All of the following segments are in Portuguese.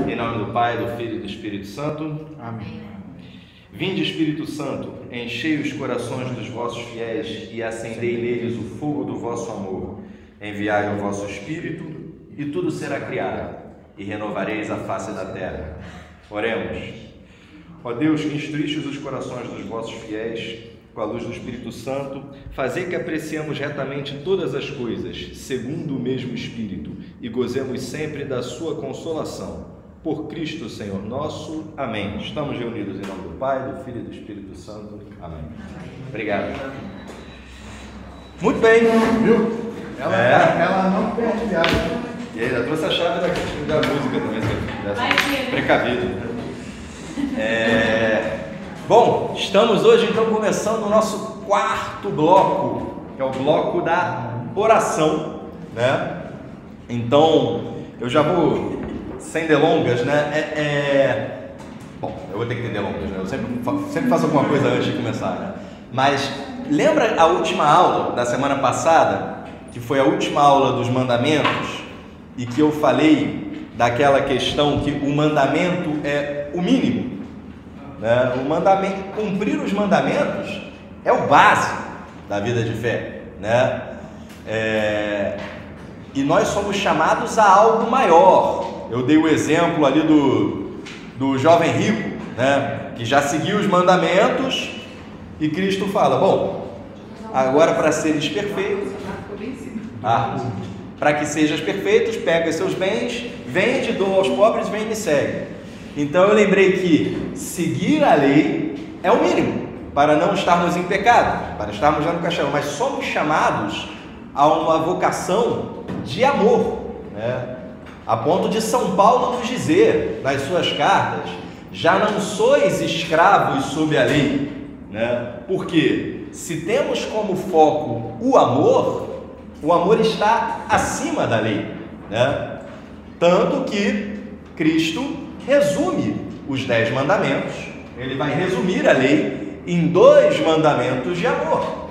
Em nome do Pai, do Filho e do Espírito Santo. Amém. Vinde, Espírito Santo, enchei os corações dos vossos fiéis e acendei neles o fogo do vosso amor. Enviai o vosso Espírito e tudo será criado, e renovareis a face da terra. Oremos. Ó Deus, que instruístes os corações dos vossos fiéis com a luz do Espírito Santo, fazei que apreciemos retamente todas as coisas, segundo o mesmo Espírito, e gozemos sempre da sua consolação. Por Cristo, Senhor nosso. Amém. Estamos reunidos em nome do Pai, do Filho e do Espírito Santo. Amém. Obrigado. Muito bem. Viu? Ela não perde viagem. E ainda trouxe a chave da música também, precavido. Bom, estamos hoje então começando o nosso quarto bloco, que é o bloco da oração, né? Então, eu já vou, sem delongas, né? Bom, eu vou ter que ter delongas, né? Eu sempre faço alguma coisa antes de começar, né? Mas lembra a última aula da semana passada, que foi a última aula dos mandamentos, e que eu falei daquela questão que o mandamento é o mínimo, né? O mandamento, cumprir os mandamentos é o básico da vida de fé, né? E nós somos chamados a algo maior. Eu dei o exemplo ali do jovem rico, né? Que já seguiu os mandamentos, e Cristo fala: bom, agora para seres perfeitos, para que sejas perfeitos, pega seus bens, vende, doa aos pobres, vem e me segue. Então eu lembrei que seguir a lei é o mínimo para não estarmos em pecado, para estarmos já no castelo, mas somos chamados a uma vocação de amor, né? A ponto de São Paulo nos dizer nas suas cartas: já não sois escravos sob a lei, né? Porque se temos como foco o amor está acima da lei, né? Tanto que Cristo resume os 10 mandamentos, ele vai resumir a lei em 2 mandamentos de amor.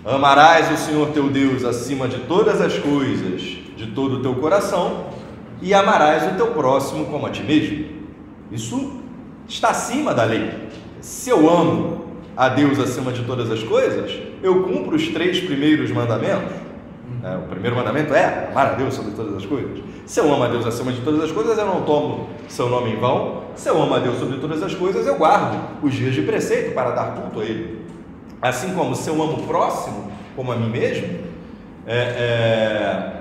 Amarás o Senhor teu Deus acima de todas as coisas, de todo o teu coração, e amarás o teu próximo como a ti mesmo. Isso está acima da lei. Se eu amo a Deus acima de todas as coisas, eu cumpro os 3 primeiros mandamentos. O primeiro mandamento é amar a Deus sobre todas as coisas. Se eu amo a Deus acima de todas as coisas, eu não tomo seu nome em vão. Se eu amo a Deus sobre todas as coisas, eu guardo os dias de preceito para dar culto a Ele. Assim como se eu amo o próximo como a mim mesmo,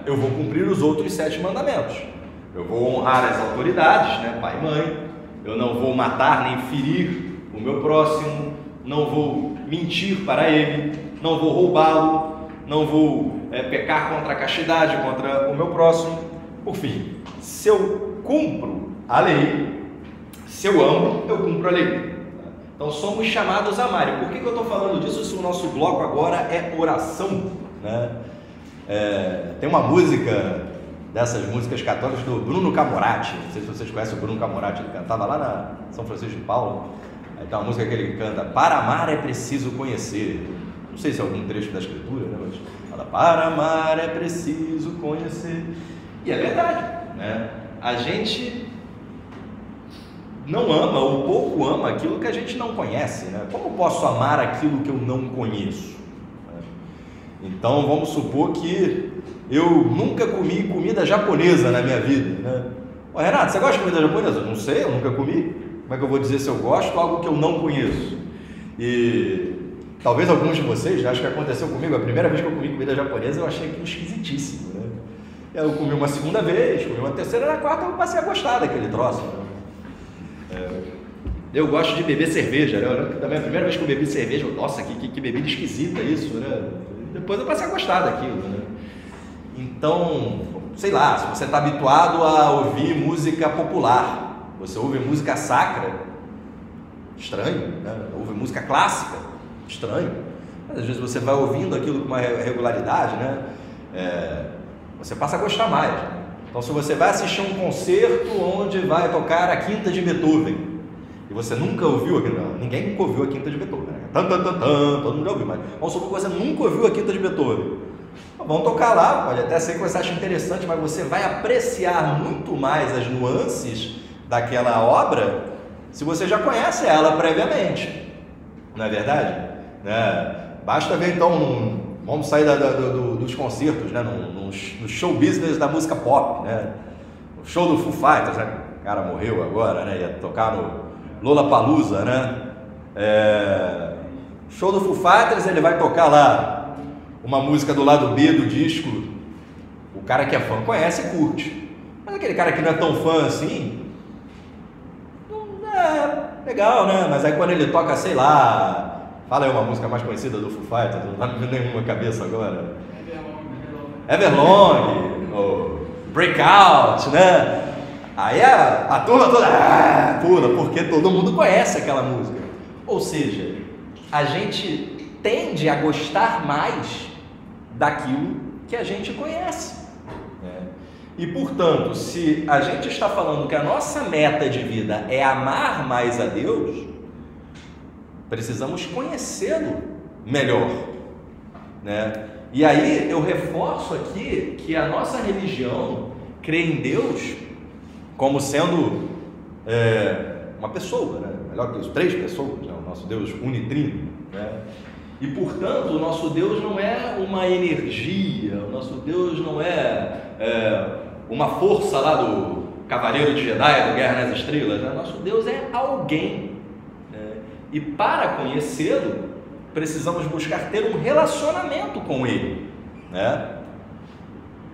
eu vou cumprir os outros 7 mandamentos. Eu vou honrar as autoridades, né? Pai e mãe. Eu não vou matar nem ferir o meu próximo. Não vou mentir para ele. Não vou roubá-lo. Não vou pecar contra a castidade, contra o meu próximo. Por fim, se eu cumpro a lei, se eu amo, eu cumpro a lei. Então somos chamados a amar. E por que eu estou falando disso se o nosso bloco agora é oração, né? Tem uma música, dessas músicas católicas, do Bruno Camorati. Não sei se vocês conhecem o Bruno Camorati, ele cantava lá na São Francisco de Paula. Aí tem uma música que ele canta: para amar é preciso conhecer. Não sei se é algum trecho da escritura, né? Mas fala: para amar é preciso conhecer. E é verdade, né? A gente não ama ou pouco ama aquilo que a gente não conhece, né? Como posso amar aquilo que eu não conheço? Então vamos supor que eu nunca comi comida japonesa na minha vida, né? Ô, Renato, você gosta de comida japonesa? Não sei, eu nunca comi. Como é que eu vou dizer se eu gosto de algo que eu não conheço? E talvez alguns de vocês, acho que aconteceu comigo, a primeira vez que eu comi comida japonesa eu achei aquilo esquisitíssimo, né? Eu comi uma segunda vez, comi uma terceira, na quarta eu passei a gostar daquele troço, né? Eu gosto de beber cerveja, né? Eu lembro que também a primeira vez que eu bebi cerveja, nossa, que bebida esquisita isso, né? Depois eu passei a gostar daquilo, né? Então, sei lá, se você está habituado a ouvir música popular, você ouve música sacra, estranho, né? Ouve música clássica, estranho. Mas às vezes você vai ouvindo aquilo com uma regularidade, né? Você passa a gostar mais. Então, se você vai assistir um concerto onde vai tocar a Quinta de Beethoven e você nunca ouviu aquilo, ninguém nunca ouviu a Quinta de Beethoven, né? Todo mundo já ouviu, mas vamos supor que você nunca ouviu a Quinta de Beethoven. Vão tocar lá, pode até ser que você ache interessante, mas você vai apreciar muito mais as nuances daquela obra se você já conhece ela previamente, não é verdade? Basta ver então, vamos sair dos concertos, né? no show business da música pop, né? O show do Foo Fighters, né? O cara morreu agora, né? Ia tocar no Lollapalooza, né? Show do Foo Fighters, ele vai tocar lá uma música do lado B do disco, o cara que é fã conhece e curte, mas aquele cara que não é tão fã assim, legal, né? Mas aí quando ele toca, sei lá, fala aí uma música mais conhecida do Foo Fighters, não tá me vendo nenhuma cabeça agora. Everlong, ou Breakout, né? Aí a turma toda pula, porque todo mundo conhece aquela música. Ou seja, a gente tende a gostar mais daquilo que a gente conhece. E, portanto, se a gente está falando que a nossa meta de vida é amar mais a Deus, precisamos conhecê-lo melhor, né? E aí eu reforço aqui que a nossa religião crê em Deus como sendo uma pessoa, né? Melhor que Deus, 3 pessoas, né? O nosso Deus unitrino, né? E, portanto, o nosso Deus não é uma energia, o nosso Deus não é uma força lá do Cavaleiro de Jedi, do Guerra nas Estrelas, né? Nosso Deus é alguém, né? E para conhecê-lo, precisamos buscar ter um relacionamento com Ele, né?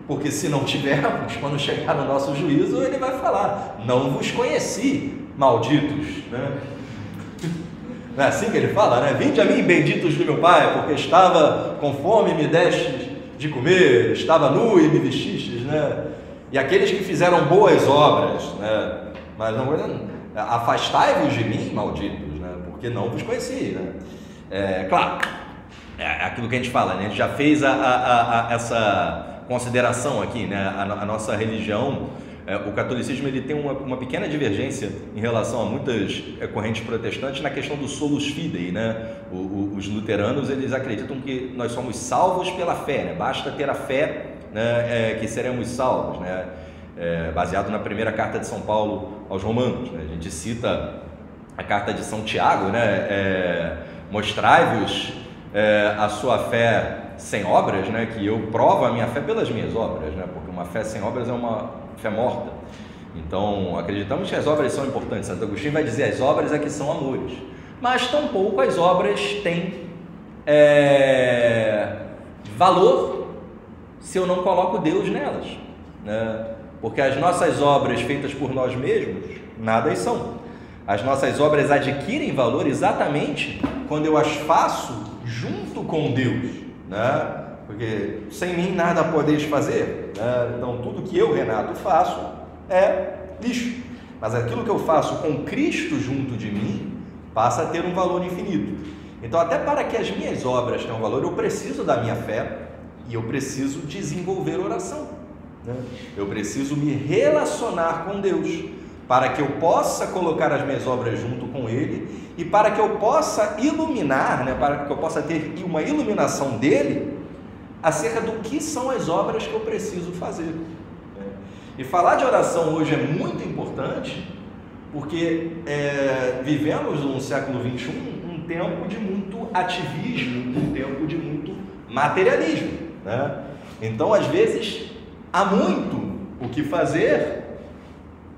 Porque se não tivermos, quando chegar no nosso juízo, Ele vai falar: não vos conheci, malditos, né? Não é assim que Ele fala, né? Vinde a mim, benditos do meu Pai, porque estava com fome e me destes de comer, estava nu e me vestistes, né? E aqueles que fizeram boas obras, né? Mas não, afastai-vos de mim, malditos, né? Porque não vos conheci, né? Claro, é aquilo que a gente fala, né? A gente já fez essa consideração aqui, né? A nossa religião, o catolicismo, ele tem uma pequena divergência em relação a muitas correntes protestantes na questão do solus fidei, né? Os luteranos, eles acreditam que nós somos salvos pela fé, né? Basta ter a fé, né, que seremos salvos, né? Baseado na primeira carta de São Paulo aos Romanos, né? A gente cita a carta de São Tiago, né? Mostrai-vos a sua fé sem obras, né? Que eu provo a minha fé pelas minhas obras, né? Porque uma fé sem obras é uma fé morta. Então, acreditamos que as obras são importantes. Santo Agostinho vai dizer: as obras é que são amores, mas tampouco as obras têm valor se eu não coloco Deus nelas, né? Porque as nossas obras feitas por nós mesmos, nada são. As nossas obras adquirem valor exatamente quando eu as faço junto com Deus, né? Porque sem mim nada podeis fazer, né? Então tudo que eu, Renato, faço é lixo, mas aquilo que eu faço com Cristo junto de mim passa a ter um valor infinito. Então, até para que as minhas obras tenham valor, eu preciso da minha fé e eu preciso desenvolver oração, né? Eu preciso me relacionar com Deus para que eu possa colocar as minhas obras junto com Ele e para que eu possa iluminar, né? Para que eu possa ter uma iluminação dele acerca do que são as obras que eu preciso fazer, né? E falar de oração hoje é muito importante porque vivemos no século XXI um tempo de muito ativismo, um tempo de muito materialismo, né? Então, às vezes, há muito o que fazer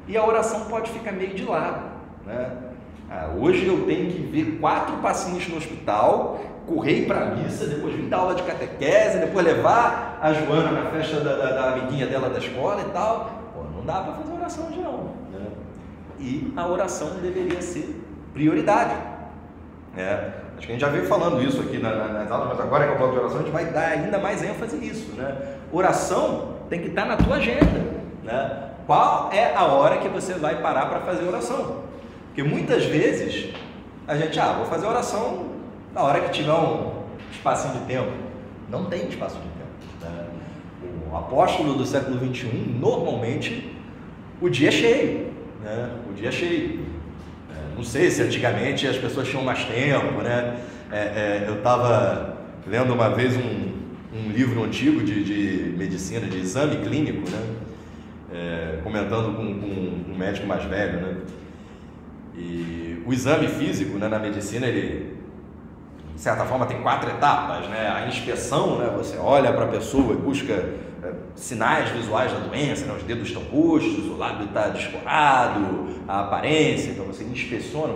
e a oração pode ficar meio de lado, né? Hoje eu tenho que ver 4 pacientes no hospital, correr para a missa, depois vir dar aula de catequese, depois levar a Joana na festa da amiguinha dela da escola e tal. Pô, não dá para fazer oração hoje não, né? E a oração deveria ser prioridade, né? Acho que a gente já veio falando isso aqui nas aulas, mas agora que eu falo de oração, a gente vai dar ainda mais ênfase nisso, né? Oração tem que estar na tua agenda, né? Qual é a hora que você vai parar para fazer oração? Porque muitas vezes a gente, vou fazer oração na hora que tiver um espacinho de tempo. Não tem espaço de tempo, né? O apóstolo do século XXI, normalmente, o dia é cheio, né? O dia é cheio. Não sei se antigamente as pessoas tinham mais tempo, né? Eu estava lendo uma vez um um livro antigo de medicina, de exame clínico, né? Comentando com um médico mais velho, né? E o exame físico, né, na medicina, ele, de certa forma, tem 4 etapas, né? A inspeção, né? Você olha para a pessoa e busca sinais visuais da doença, né? Os dedos estão roxos, o lábio está descorado, a aparência, então você inspeciona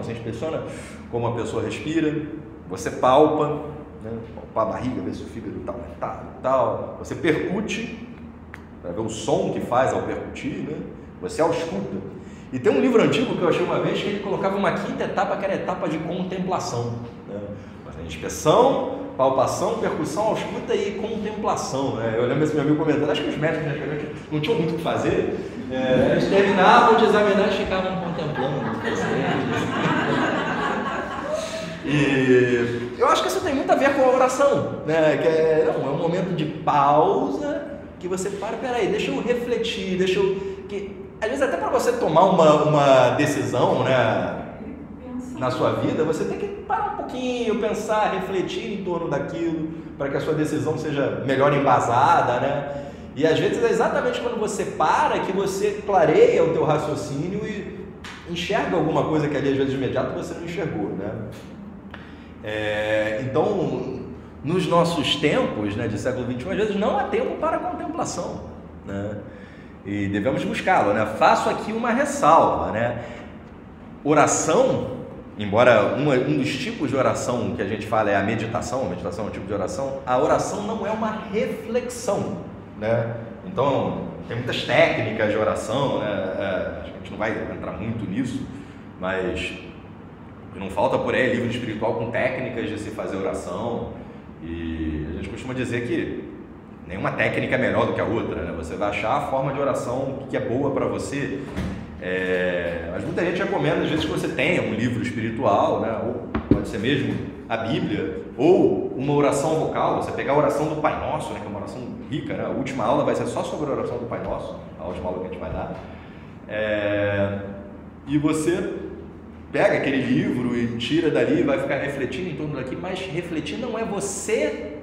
como a pessoa respira, você palpa, né? Palpar a barriga, ver se o fígado está aumentado e tal, você percute, para ver o som que faz ao percutir, né? Você ausculta. E tem um livro antigo que eu achei uma vez que ele colocava uma 5ª etapa, que era a etapa de contemplação, né? Inspeção, palpação, percussão, ausculta e contemplação, né? Eu lembro esse meu amigo comentando, acho que os médicos não tinham muito o que fazer, eles terminavam de examinar e ficavam contemplando. E eu acho que isso tem muito a ver com a oração, né? Que é um momento de pausa, que você para, peraí, deixa eu refletir, às vezes até para você tomar uma decisão, né, na sua vida, você tem que parar um pouquinho, pensar, refletir em torno daquilo, para que a sua decisão seja melhor embasada, né? E às vezes é exatamente quando você para que você clareia o teu raciocínio e enxerga alguma coisa que ali às vezes de imediato você não enxergou, né? Então, nos nossos tempos, né, de século XXI, às vezes não há tempo para a contemplação, né? E devemos buscá-lo, né? Faço aqui uma ressalva, né? Oração, embora um dos tipos de oração que a gente fala é a meditação é um tipo de oração, a oração não é uma reflexão, né? Então, tem muitas técnicas de oração, né? A gente não vai entrar muito nisso, mas não falta por aí livro espiritual com técnicas de se fazer oração, e a gente costuma dizer que nenhuma técnica é melhor do que a outra, né? Você vai achar a forma de oração que é boa para você, mas muita gente recomenda às vezes que você tenha um livro espiritual, né? Ou pode ser mesmo a Bíblia, ou uma oração vocal, você pegar a oração do Pai Nosso, né? Que é uma oração rica, né? A última aula vai ser só sobre a oração do Pai Nosso, a última aula que a gente vai dar, e você pega aquele livro e tira dali, vai ficar refletindo em torno daquilo, mas refletir não é você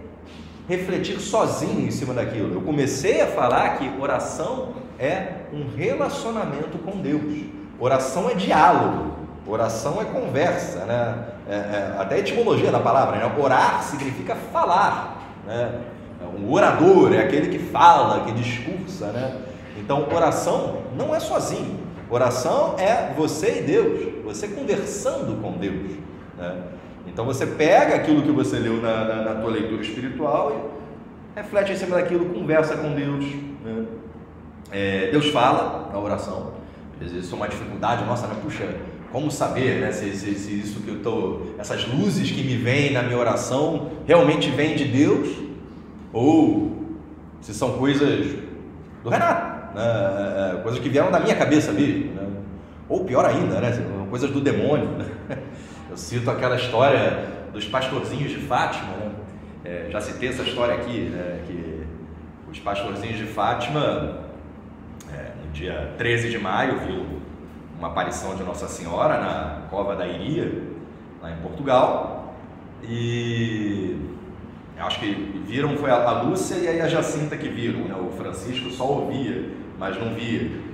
refletir sozinho em cima daquilo. Eu comecei a falar que oração é um relacionamento com Deus, oração é diálogo, oração é conversa, né? Até a etimologia da palavra, né? Orar significa falar, né? Um orador é aquele que fala, que discursa, né? Então oração não é sozinho, oração é você e Deus, você conversando com Deus, né? Então você pega aquilo que você leu na tua leitura espiritual e reflete em cima daquilo, conversa com Deus, né? Deus fala na oração. Às vezes isso é uma dificuldade nossa, né? Puxa, como saber, né, se isso que eu estou, essas luzes que me vêm na minha oração realmente vêm de Deus ou se são coisas do Renato, né? Coisas que vieram da minha cabeça mesmo, né? Ou pior ainda, né? Coisas do demônio, né? Eu cito aquela história dos pastorzinhos de Fátima, né? Já citei essa história aqui, né? Que os pastorzinhos de Fátima, no dia 13 de maio, viu uma aparição de Nossa Senhora na Cova da Iria, lá em Portugal, e eu acho que viram, foi a Lúcia e a Jacinta que viram, né? O Francisco só ouvia, mas não via.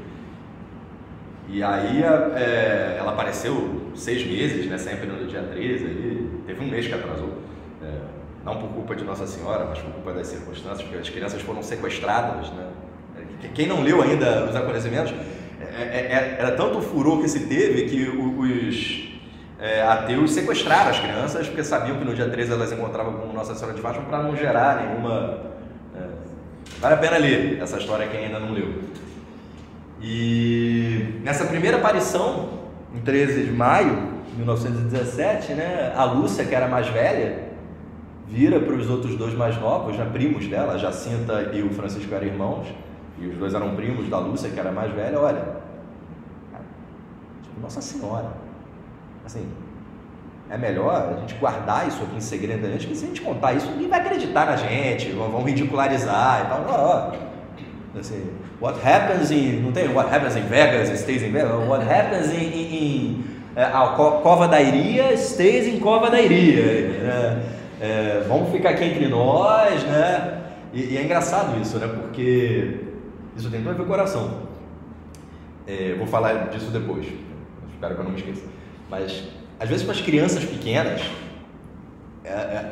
E aí ela apareceu 6 meses, né? Sempre no dia 13, aí teve um mês que atrasou, não por culpa de Nossa Senhora, mas por culpa das circunstâncias, porque as crianças foram sequestradas, né? Quem não leu ainda os acontecimentos, era tanto o furor que se teve que os ateus sequestraram as crianças, porque sabiam que no dia 13 elas encontravam com Nossa Senhora de Fátima para não gerar nenhuma... Vale a pena ler essa história quem ainda não leu. E nessa primeira aparição, em 13 de maio de 1917, né, a Lúcia, que era mais velha, vira para os outros 2 mais novos, né, primos dela, a Jacinta e o Francisco eram irmãos, e os 2 eram primos da Lúcia, que era mais velha. Olha, Nossa Senhora, assim, é melhor a gente guardar isso aqui em segredo da gente, porque se a gente contar isso, ninguém vai acreditar na gente, vão ridicularizar e tal. Assim, what happens in, não tem what happens in Vegas stays in Vegas, what happens a Cova da Iria stays em Cova da Iria, né? Vamos ficar aqui entre nós, né? E é engraçado isso, né? Porque isso tem tudo a ver com o coração. Vou falar disso depois, espero que eu não me esqueça. Mas, às vezes, para as crianças pequenas,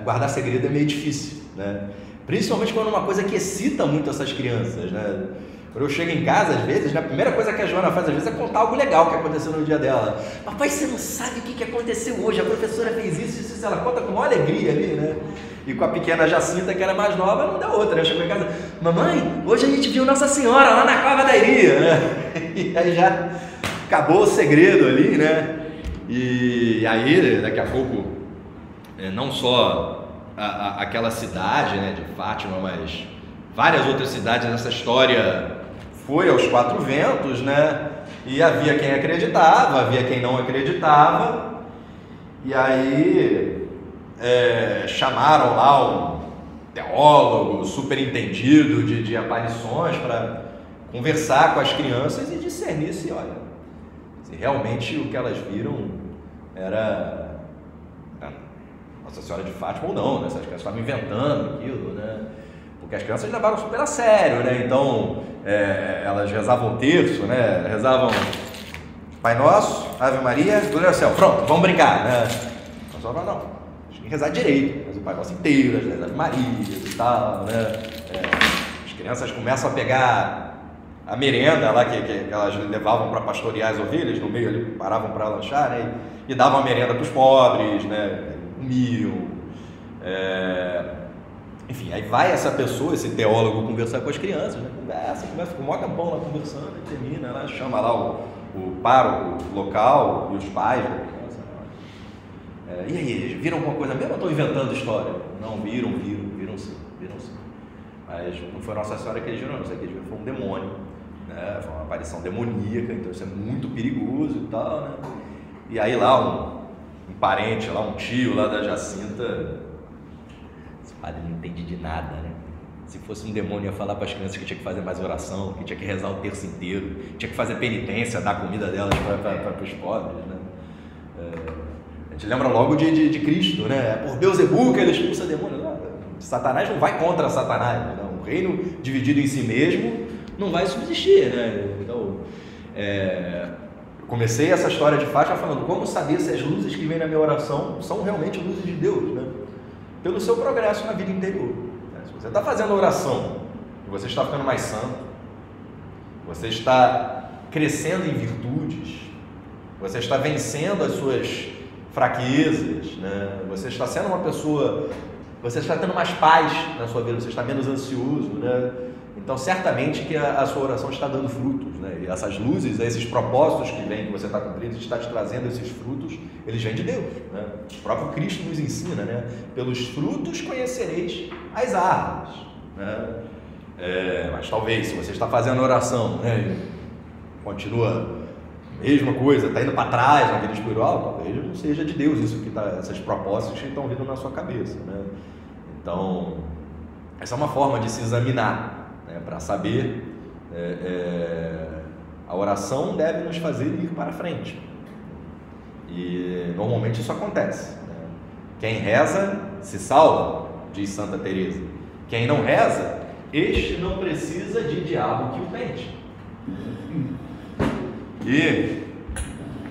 guardar segredo é meio difícil, né? Principalmente quando é uma coisa que excita muito essas crianças, né? Quando eu chego em casa, às vezes, né, a primeira coisa que a Joana faz, às vezes, é contar algo legal que aconteceu no dia dela. Papai, você não sabe o que aconteceu hoje, a professora fez isso, ela conta com maior alegria ali, né? E com a pequena Jacinta, que era mais nova, não deu outra, né? Chegou em casa, mamãe, hoje a gente viu Nossa Senhora lá na Cova da Iria, né? E aí já acabou o segredo ali, né? E aí, daqui a pouco, não só aquela cidade, né, de Fátima, mas várias outras cidades nessa história foi aos quatro ventos, né? E havia quem acreditava, havia quem não acreditava. E aí chamaram lá um teólogo super entendido de aparições para conversar com as crianças e discernir se, olha, se realmente o que elas viram era Nossa Senhora de Fátima ou não, né? Se as crianças estavam inventando aquilo, né? Porque as crianças levaram super a sério, né? Então, elas rezavam o terço, né? Rezavam Pai Nosso, Ave Maria, Glória ao Céu. Pronto, vamos brincar, né? Mas só não, tem que rezar direito, mas o Pai Nosso inteiro, as Ave Marias e tal, né? As crianças começam a pegar a merenda lá que elas levavam para pastorear as ovelhas, no meio ali paravam para lanchar, né? E davam a merenda para os pobres, né? Comiam. Enfim, aí vai essa pessoa, esse teólogo, conversar com as crianças, né? Começa com o maior tempão lá conversando, e termina, ela chama lá o pároco local e os pais da criança. E aí, eles viram alguma coisa mesmo ou estão inventando história? Não, viram sim. Mas não foi Nossa Senhora que eles viram, não, isso aqui foi um demônio, né? Foi uma aparição demoníaca, então isso é muito perigoso e tal, né? E aí lá um parente, lá um tio lá da Jacinta, esse padre não entende de nada, né? Se fosse um demônio, ia falar para as crianças que tinha que fazer mais oração, que tinha que rezar o terço inteiro, tinha que fazer penitência, dar comida delas para os pobres, né? A gente lembra logo de Cristo, né? Por Beelzebul que ele expulsa demônios. Satanás não vai contra Satanás, né? Um reino dividido em si mesmo não vai subsistir, né? Então, eu comecei essa história de Fátima falando como saber se as luzes que vêm na minha oração são realmente luzes de Deus, né? Pelo seu progresso na vida interior. Se você está fazendo oração e você está ficando mais santo, você está crescendo em virtudes, você está vencendo as suas fraquezas, né? Você está sendo uma pessoa, você está tendo mais paz na sua vida, você está menos ansioso, né? Então, certamente que a sua oração está dando frutos, né? E essas luzes, esses propósitos que vêm, que você está cumprindo, está te trazendo esses frutos, eles vêm de Deus, né? O próprio Cristo nos ensina, né? Pelos frutos conhecereis as árvores, né? Mas talvez, se você está fazendo oração, né? Continua a mesma coisa, está indo para trás na vida espiritual, talvez não seja de Deus isso que está, esses propósitos que estão vindo na sua cabeça, né? Então, essa é uma forma de se examinar, para saber, a oração deve nos fazer ir para frente, e normalmente isso acontece, né? Quem reza se salva, diz Santa Teresa. Quem não reza, este não precisa de diabo que o tente. E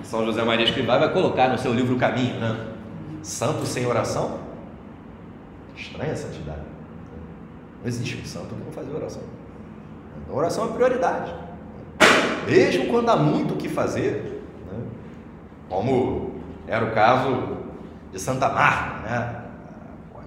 São José Maria Escrivá vai colocar no seu livro O Caminho, né? Santo sem oração? Estranha a santidade. Não existe um santo que não faz oração. A oração é prioridade. Mesmo quando há muito o que fazer, né? Como era o caso de Santa Marta, né?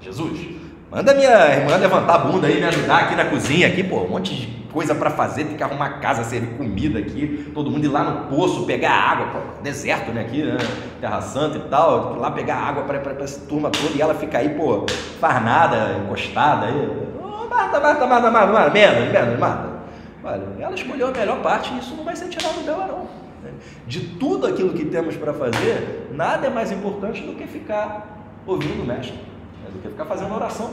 Jesus, manda minha irmã levantar a bunda aí, me ajudar aqui na cozinha, aqui, pô, um monte de coisa para fazer, tem que arrumar casa, servir comida aqui, todo mundo ir lá no poço, pegar água, pô, deserto, né, aqui, né, Terra Santa e tal, lá pegar água para essa turma toda, e ela fica aí, pô, farnada, encostada aí, Marta, menos, Marta. Olha, ela escolheu a melhor parte e isso não vai ser tirado dela, não. De tudo aquilo que temos para fazer, nada é mais importante do que ficar ouvindo o mestre, do que ficar fazendo oração.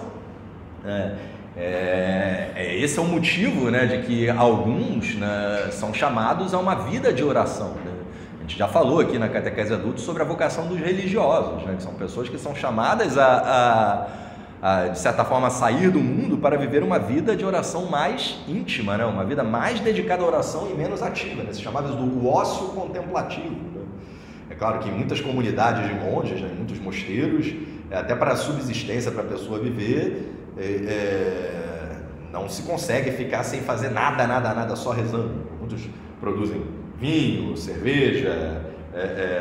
Esse é o motivo, né, de que alguns, né, são chamados a uma vida de oração, né? A gente já falou aqui na Catequese Adulta sobre a vocação dos religiosos, né, que são pessoas que são chamadas a de certa forma, sair do mundo para viver uma vida de oração mais íntima, né? Uma vida mais dedicada à oração e menos ativa, né? Se chamava isso do ócio contemplativo, né? É claro que em muitas comunidades de monges, né, em muitos mosteiros, até para a subsistência, para a pessoa viver, não se consegue ficar sem fazer nada, só rezando. Muitos produzem vinho, cerveja,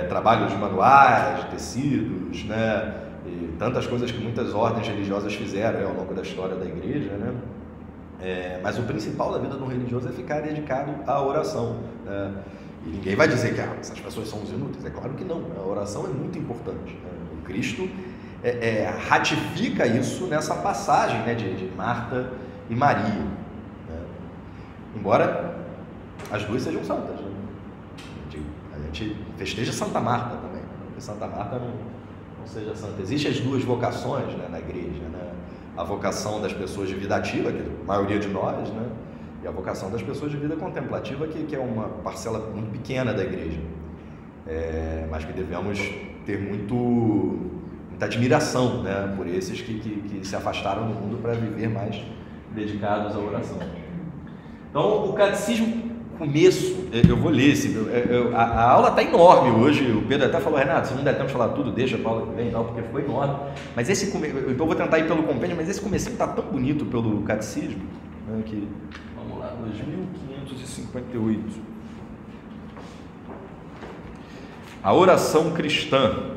trabalhos manuais, tecidos, né? E tantas coisas que muitas ordens religiosas fizeram ao longo da história da igreja, né? Mas o principal da vida do religioso é ficar dedicado à oração, né? E ninguém vai dizer que essas pessoas são os inúteis. É claro que não. A oração é muito importante, né? O Cristo ratifica isso nessa passagem, né, de Marta e Maria, né? Embora as duas sejam santas, né? A gente festeja Santa Marta também, porque Santa Marta não seja santa. Existem as duas vocações, né, na igreja, né? A vocação das pessoas de vida ativa, que é a maioria de nós, né? E a vocação das pessoas de vida contemplativa, que é uma parcela muito pequena da igreja, mas que devemos ter muita admiração, né, por esses que se afastaram do mundo para viver mais dedicados à oração. Então, o catecismo, começo, eu vou ler a aula está enorme hoje. O Pedro até falou: Renato, se não der tempo de falar tudo, deixa a Paula que vem, não, porque ficou enorme. Mas então eu vou tentar ir pelo compêndio, mas esse comecinho está tão bonito pelo catecismo, né, que... Vamos lá, 2558. A oração cristã.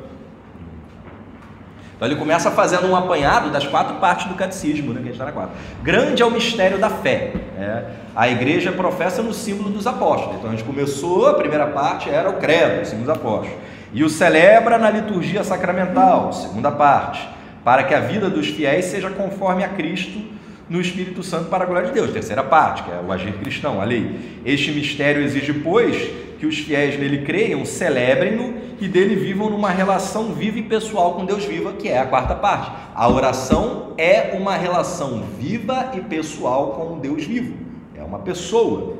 Então ele começa fazendo um apanhado das 4 partes do catecismo, né, que a gente está na 4. Grande é o mistério da fé, né? A igreja professa no símbolo dos apóstolos. Então a gente começou, a primeira parte era o credo, o símbolo dos apóstolos, e o celebra na liturgia sacramental, segunda parte, para que a vida dos fiéis seja conforme a Cristo no Espírito Santo para a glória de Deus, terceira parte, que é o agir cristão, a lei. Este mistério exige, pois, que os fiéis nele creiam, celebrem-no e dele vivam numa relação viva e pessoal com Deus viva, que é a quarta parte. A oração é uma relação viva e pessoal com Deus vivo, é uma pessoa.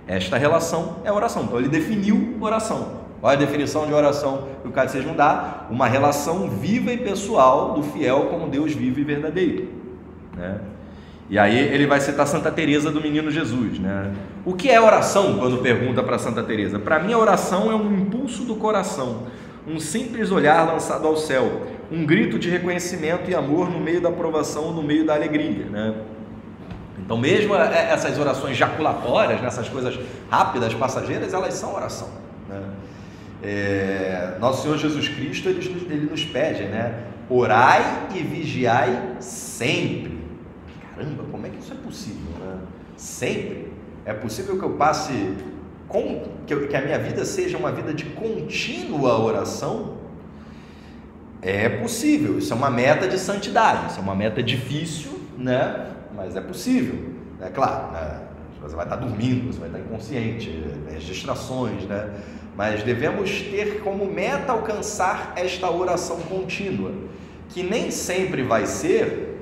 Esta relação é a oração. Então ele definiu oração. Qual é a definição de oração que o catecismo dá? Uma relação viva e pessoal do fiel com Deus vivo e verdadeiro, né? E aí ele vai citar Santa Teresa do Menino Jesus, né? O que é oração? Quando pergunta para Santa Teresa, para mim a oração é um impulso do coração, um simples olhar lançado ao céu, um grito de reconhecimento e amor no meio da provação, no meio da alegria, né? Então mesmo essas orações jaculatórias, essas coisas rápidas, passageiras, elas são oração, né? Nosso Senhor Jesus Cristo, ele nos pede, né? Orai e vigiai sempre. Caramba, como é que isso é possível, né? Sempre. É possível que eu passe, que a minha vida seja uma vida de contínua oração? É possível, isso é uma meta de santidade, isso é uma meta difícil, né? Mas é possível, é claro, né? Você vai estar dormindo, você vai estar inconsciente, as distrações, né? Mas devemos ter como meta alcançar esta oração contínua, que nem sempre vai ser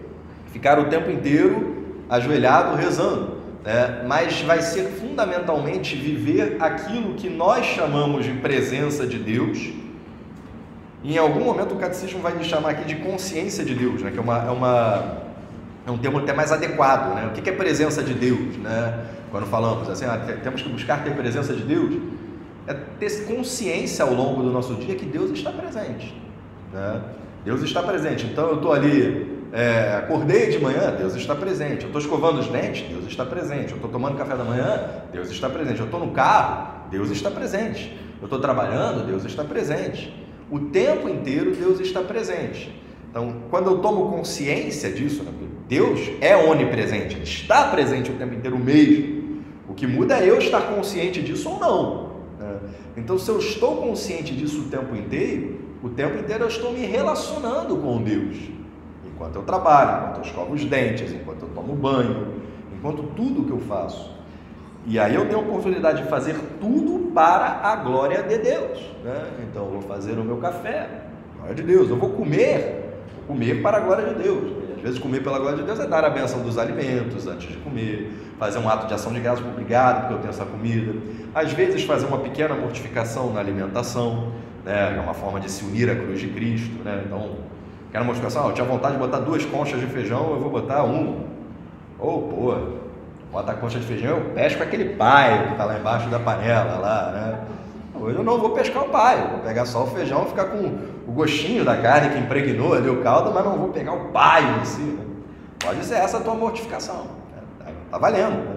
ficar o tempo inteiro ajoelhado rezando, né? Mas vai ser fundamentalmente viver aquilo que nós chamamos de presença de Deus. E em algum momento o catecismo vai nos chamar aqui de consciência de Deus, né? Que é um termo até mais adequado, né? O que é presença de Deus, né? Quando falamos assim, temos que buscar ter presença de Deus, é ter consciência ao longo do nosso dia que Deus está presente, né? Deus está presente. Então eu estou ali, acordei de manhã, Deus está presente. Eu estou escovando os dentes, Deus está presente. Eu estou tomando café da manhã, Deus está presente. Eu estou no carro, Deus está presente. Eu estou trabalhando, Deus está presente. O tempo inteiro Deus está presente. Então, quando eu tomo consciência disso, né, Deus é onipresente, Ele está presente o tempo inteiro mesmo. O que muda é eu estar consciente disso ou não, né? Então, se eu estou consciente disso o tempo inteiro eu estou me relacionando com Deus. Enquanto eu trabalho, enquanto eu escovo os dentes, enquanto eu tomo banho, enquanto tudo que eu faço. E aí eu tenho a oportunidade de fazer tudo para a glória de Deus, né? Então eu vou fazer o meu café, glória de Deus. Eu vou comer para a glória de Deus. E às vezes comer pela glória de Deus é dar a bênção dos alimentos antes de comer, fazer um ato de ação de graças, obrigado porque eu tenho essa comida. Às vezes fazer uma pequena mortificação na alimentação, né? É uma forma de se unir à cruz de Cristo, né? Então Quero mortificação? Eu tinha vontade de botar 2 conchas de feijão, eu vou botar 1. Pô, bota a concha de feijão, eu pesco aquele paio que tá lá embaixo da panela, lá, né? Hoje eu não vou pescar o paio, vou pegar só o feijão, ficar com o gostinho da carne que impregnou ali o caldo, mas não vou pegar o paio em si, né? Pode ser essa a tua mortificação, né? Tá valendo, né?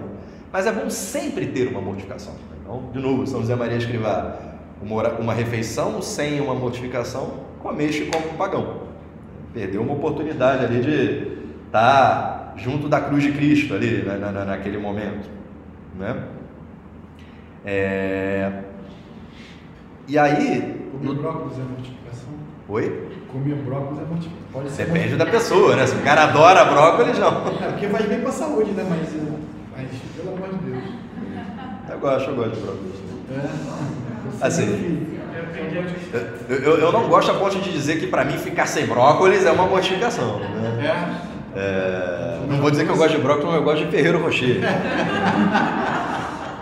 Mas é bom sempre ter uma mortificação. Então, de novo, São José Maria Escrivá, uma refeição sem uma mortificação, comeste como um pagão. Perdeu uma oportunidade ali de estar junto da cruz de Cristo ali, naquele momento, né? E aí... Comer brócolis é mortificação? Oi? Comer brócolis é mortificação. Pode ser Depende da pessoa, né? Se o cara adora brócolis, não. Porque faz bem pra saúde, né? Mas pelo amor de Deus. Eu gosto de brócolis. Assim, eu não gosto a ponto de dizer que para mim ficar sem brócolis é uma mortificação, né? Não vou dizer que eu gosto de brócolis, mas eu gosto de Ferreiro Rocher.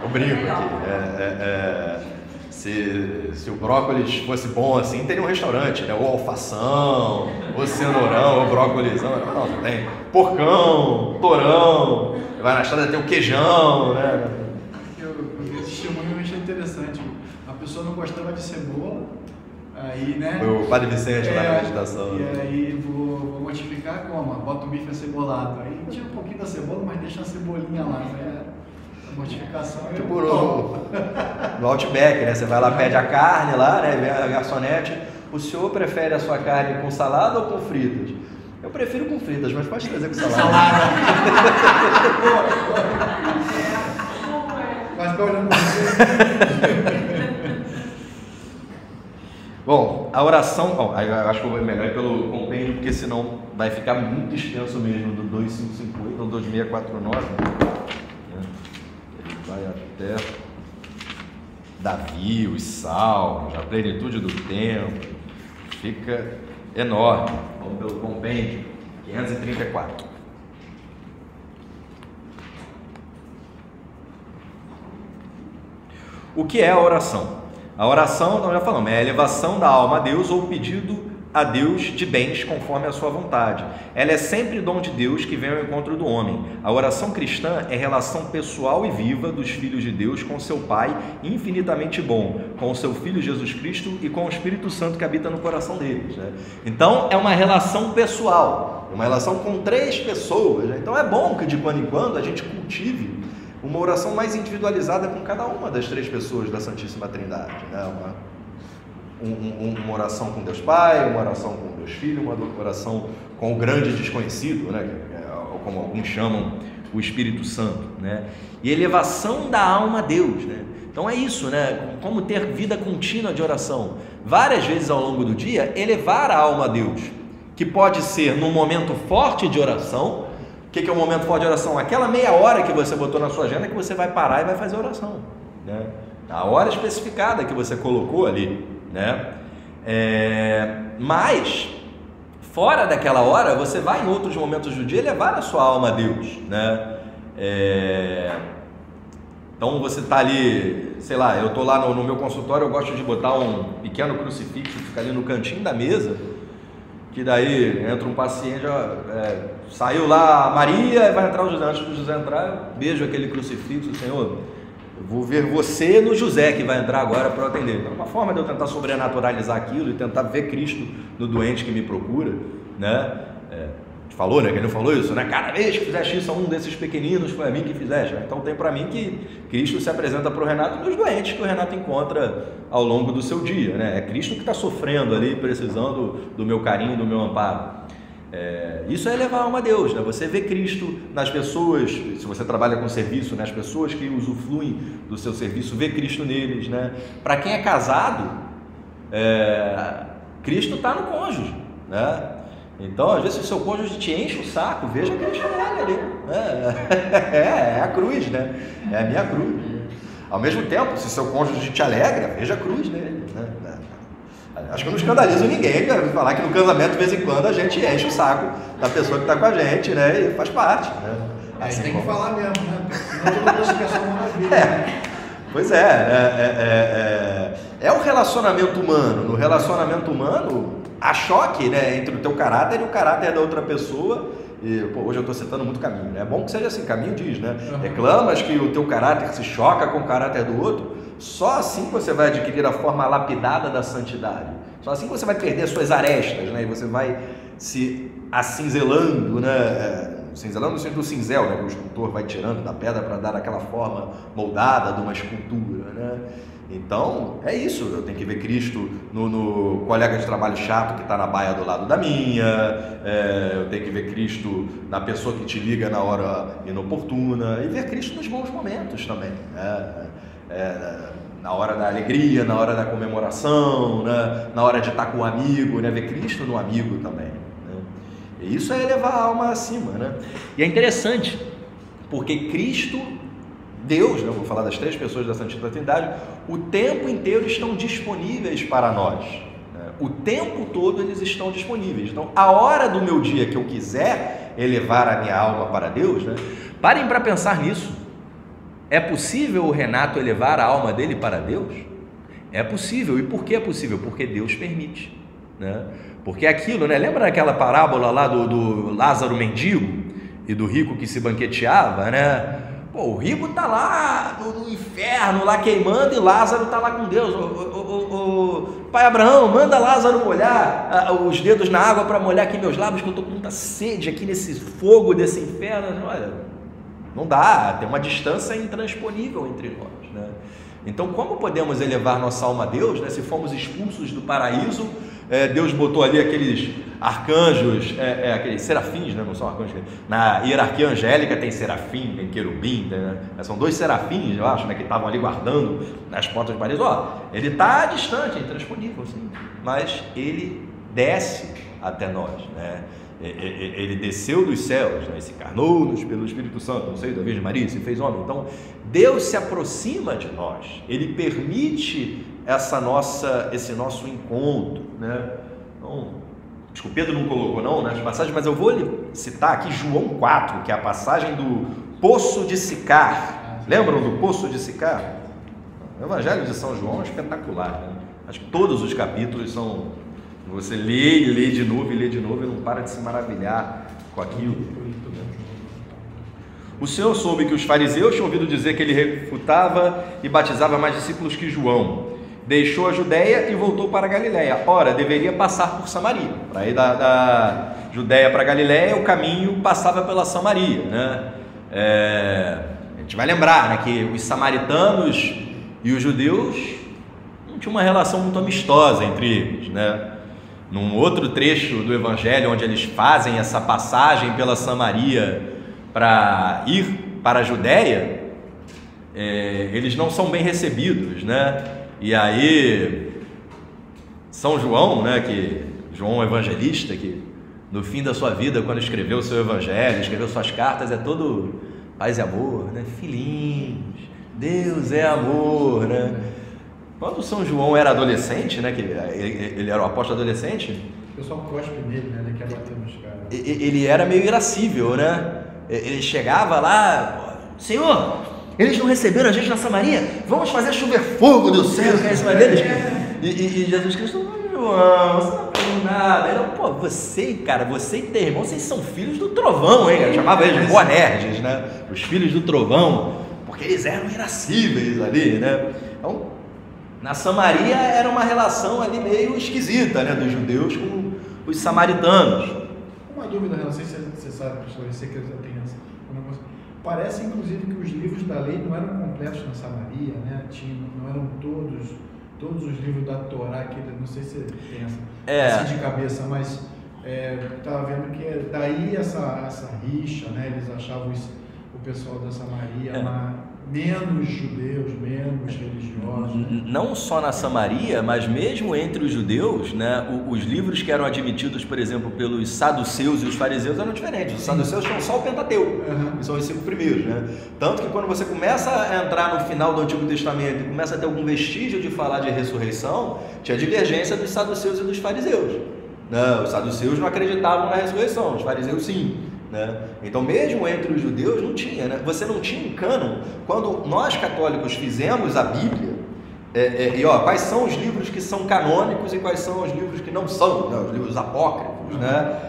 Eu brinco aqui. Se o brócolis fosse bom assim, teria um restaurante, né? Ou alfação, ou cenourão, ou brócolisão. Não, tem porcão, torão, vai na estrada tem o queijão, né? Eu vi esse testemunho e eu achei interessante. A pessoa não gostava de cebola, aí, né? Foi o Padre Vicente lá na meditação. E aí vou mortificar como? Bota o bife acebolado. Aí tira um pouquinho da cebola, mas deixa a cebolinha lá, né? A mortificação é tipo no Outback, né? Você vai lá, pede a carne lá, né? Vem a garçonete. O senhor prefere a sua carne com salada ou com fritas? Eu prefiro com fritas, mas pode trazer com salada. Mas fica olhando pra você. Bom, a oração... eu acho que eu vou melhor pelo compêndio, porque senão vai ficar muito extenso mesmo, do 2558 ao 2649. Ele vai até Davi, os Salmos, a plenitude do tempo. Fica enorme. Vamos pelo compêndio, 534. O que é a oração? A oração, nós já falamos, é a elevação da alma a Deus ou o pedido a Deus de bens conforme a sua vontade. Ela é sempre dom de Deus que vem ao encontro do homem. A oração cristã é relação pessoal e viva dos filhos de Deus com seu Pai infinitamente bom, com o seu Filho Jesus Cristo e com o Espírito Santo que habita no coração deles, né? Então é uma relação pessoal, uma relação com 3 pessoas, né? Então é bom que de quando em quando a gente cultive uma oração mais individualizada com cada uma das 3 pessoas da Santíssima Trindade, né? Uma oração com Deus Pai, uma oração com Deus Filho, uma oração com o grande desconhecido, né? Como alguns chamam, o Espírito Santo, né? E elevação da alma a Deus, né? Então é isso, né? Como ter vida contínua de oração. Várias vezes ao longo do dia, elevar a alma a Deus, que pode ser num momento forte de oração. O que é um momento forte de oração? Aquela meia hora que você botou na sua agenda que você vai parar e vai fazer oração, né? A hora especificada que você colocou ali, né? Mas fora daquela hora, você vai em outros momentos do dia levar a sua alma a Deus, né? Então você está ali, sei lá, eu estou lá no meu consultório, eu gosto de botar um pequeno crucifixo, fica ali no cantinho da mesa, que daí entra um paciente, saiu lá a Maria, vai entrar o José. Antes do José entrar, eu beijo aquele crucifixo, Senhor, eu vou ver você no José que vai entrar agora para eu atender. Então, uma forma de eu tentar sobrenaturalizar aquilo e tentar ver Cristo no doente que me procura, né? Falou, né? Quem não falou isso, né? Cada vez que fizeste isso a um desses pequeninos, foi a mim que fizeste. Então tem para mim que Cristo se apresenta para o Renato nos doentes que o Renato encontra ao longo do seu dia, né? É Cristo que está sofrendo ali, precisando do meu carinho, do meu amparo. Isso é elevar a alma a Deus, né? Você vê Cristo nas pessoas, se você trabalha com serviço, né? As pessoas que usufruem do seu serviço, vê Cristo neles, né? Para quem é casado, Cristo está no cônjuge, né? Então, às vezes, se o seu cônjuge te enche o saco, veja Cristo nele ali. É a cruz, né? É a minha cruz. Ao mesmo tempo, se seu cônjuge te alegra, veja a cruz nele, né? Acho que eu não escandalizo ninguém falar que no casamento, de vez em quando, a gente enche o saco da pessoa que está com a gente, né? E faz parte, né? Assim tem que falar mesmo, né? Senão toda coisa que é só maravilha, né? Pois é o relacionamento humano. No relacionamento humano, há choque, né, entre o teu caráter e o caráter da outra pessoa. E, hoje eu estou citando muito Caminho, né? É bom que seja assim, Caminho diz, né? Reclamas que o teu caráter se choca com o caráter do outro, só assim você vai adquirir a forma lapidada da santidade. Só assim você vai perder as suas arestas, né? E você vai se acinzelando, né? Cinzelando no sentido do cinzel, né? Que o escultor vai tirando da pedra para dar aquela forma moldada de uma escultura, né? Então, é isso, eu tenho que ver Cristo no colega de trabalho chato que está na baia do lado da minha, eu tenho que ver Cristo na pessoa que te liga na hora inoportuna, e ver Cristo nos bons momentos também, né? Na hora da alegria, na hora da comemoração, né? Na hora de estar com o amigo, né? Ver Cristo no amigo também, né? E isso é elevar a alma acima, né? E é interessante, porque Cristo, Deus, né, vou falar das 3 pessoas da Santíssima Trindade, o tempo inteiro estão disponíveis para nós, né? O tempo todo eles estão disponíveis. Então, a hora do meu dia que eu quiser elevar a minha alma para Deus, né, parem para pensar nisso. É possível o Renato elevar a alma dele para Deus? É possível. E por que é possível? Porque Deus permite, né? Porque aquilo, né? Lembra aquela parábola lá do Lázaro mendigo e do rico que se banqueteava, né? Pô, o rico está lá no inferno, lá queimando, e Lázaro está lá com Deus. O pai Abraão, manda Lázaro molhar os dedos na água para molhar aqui meus lábios, que eu estou com muita sede aqui nesse fogo desse inferno. Olha, não dá, tem uma distância intransponível entre nós, né? Então, como podemos elevar nossa alma a Deus, né? Se fomos expulsos do paraíso, Deus botou ali aqueles arcanjos, aqueles serafins, né? Não são arcanjos, na hierarquia angélica tem serafim, tem querubim, né? São 2 serafins, eu acho, né? Que estavam ali guardando nas portas do paraíso. Ele está distante, é intransponível, assim, mas ele desce até nós, né? Ele desceu dos céus, né? Se encarnou-nos pelo Espírito Santo, no seio da Virgem Maria, se fez homem. Então, Deus se aproxima de nós, Ele permite esse nosso encontro, né? Então, acho que o Pedro não colocou não nas passagens, mas eu vou citar aqui João 4, que é a passagem do Poço de Sicar. Lembram do Poço de Sicar? O Evangelho de São João é espetacular, né? Acho que todos os capítulos são... Você lê e lê de novo e lê de novo e não para de se maravilhar com aquilo. O Senhor soube que os fariseus tinham ouvido dizer que ele refutava e batizava mais discípulos que João. Deixou a Judéia e voltou para a Galiléia. Ora, deveria passar por Samaria. Para ir da Judéia para a Galiléia, o caminho passava pela Samaria, né? A gente vai lembrar, né, que os samaritanos e os judeus não tinham uma relação muito amistosa entre eles, né? Num outro trecho do Evangelho, onde eles fazem essa passagem pela Samaria para ir para a Judéia, eles não são bem recebidos, né? E aí, São João, né, João Evangelista, que no fim da sua vida, quando escreveu o seu Evangelho, escreveu suas cartas, é todo paz e amor, né? Filhinhos, Deus é amor, né? Quando São João era adolescente, né, que ele era o apóstolo adolescente, o pessoal cospe nele, né, ele quer bater nos caras. Ele era meio irascível, né? Ele chegava lá, Senhor, eles não receberam a gente na Samaria, vamos fazer chover fogo do céu em cima deles. E Jesus Cristo, João, você não aprendeu nada. Ele, pô, você e teu irmão, vocês são filhos do trovão, hein? Eu chamava eles de Boanerges, né? Os filhos do trovão, porque eles eram irascíveis ali, né? Então, na Samaria era uma relação ali meio esquisita, né, dos judeus com os samaritanos. Uma dúvida, não sei se você sabe, professor, eu sei que eu tenho essa. Parece, inclusive, que os livros da lei não eram completos na Samaria, né? Não eram todos os livros da Torá, que não sei se você tem assim de cabeça, mas estava vendo que daí essa rixa, né? Eles achavam o pessoal da Samaria menos judeus, menos religiosos. Não só na Samaria, mas mesmo entre os judeus, né, os livros que eram admitidos, por exemplo, pelos saduceus e os fariseus eram diferentes. Os saduceus tinham só o Pentateuco, que são os 5 primeiros, né? Tanto que quando você começa a entrar no final do Antigo Testamento e começa a ter algum vestígio de falar de ressurreição, tinha divergência dos saduceus e dos fariseus. Não, os saduceus não acreditavam na ressurreição, os fariseus sim. Né? Então, mesmo entre os judeus não tinha, né? Você não tinha um cânon. Quando nós católicos fizemos a Bíblia, Quais são os livros que são canônicos e quais são os livros que não são, né? Os livros apócrifos, né?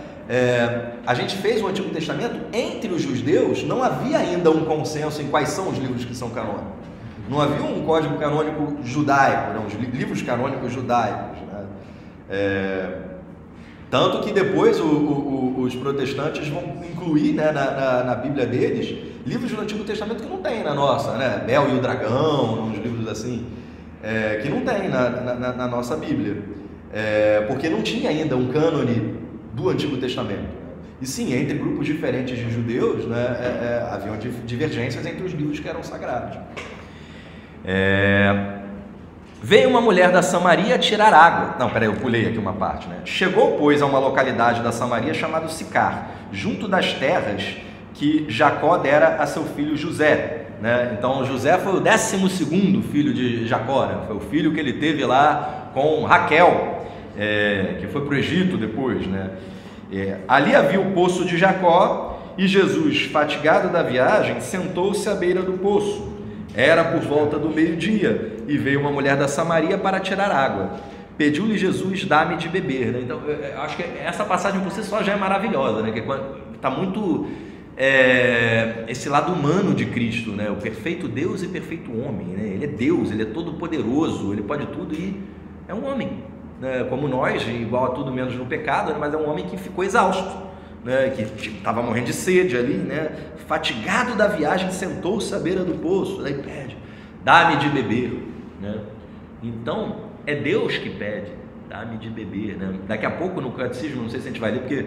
A gente fez o Antigo Testamento, entre os judeus não havia ainda um consenso em quais são os livros que são canônicos. Não havia um código canônico judaico, né? Os livros canônicos judaicos, né? Tanto que depois os protestantes vão incluir, né, na Bíblia deles livros do Antigo Testamento que não tem na nossa, né? Bel e o Dragão, uns livros assim, que não tem na nossa Bíblia, porque não tinha ainda um cânone do Antigo Testamento. E sim, entre grupos diferentes de judeus, né, haviam divergências entre os livros que eram sagrados. Veio uma mulher da Samaria tirar água. Não, peraí, eu pulei aqui uma parte, né? Chegou, pois, a uma localidade da Samaria chamada Sicar, junto das terras que Jacó dera a seu filho José, né? Então José foi o 12º filho de Jacó, né? Foi o filho que ele teve lá com Raquel, que foi para o Egito depois, né? Ali havia o poço de Jacó, e Jesus, fatigado da viagem, sentou-se à beira do poço. Era por volta do meio-dia, e veio uma mulher da Samaria para tirar água. Pediu-lhe Jesus: dá-me de beber, né? Então, eu acho que essa passagem por si só já é maravilhosa, né? Que está muito esse lado humano de Cristo, né? O perfeito Deus e perfeito homem, né? Ele é Deus, ele é todo poderoso, ele pode tudo e é um homem, né? Como nós, igual a tudo menos no pecado, né? Mas é um homem que ficou exausto, né? Que estava morrendo de sede ali, né? Fatigado da viagem, sentou-se à beira do poço. Daí pede: dá-me de beber, né? Então é Deus que pede: dá-me de beber, né? Daqui a pouco no catecismo, não sei se a gente vai ler, porque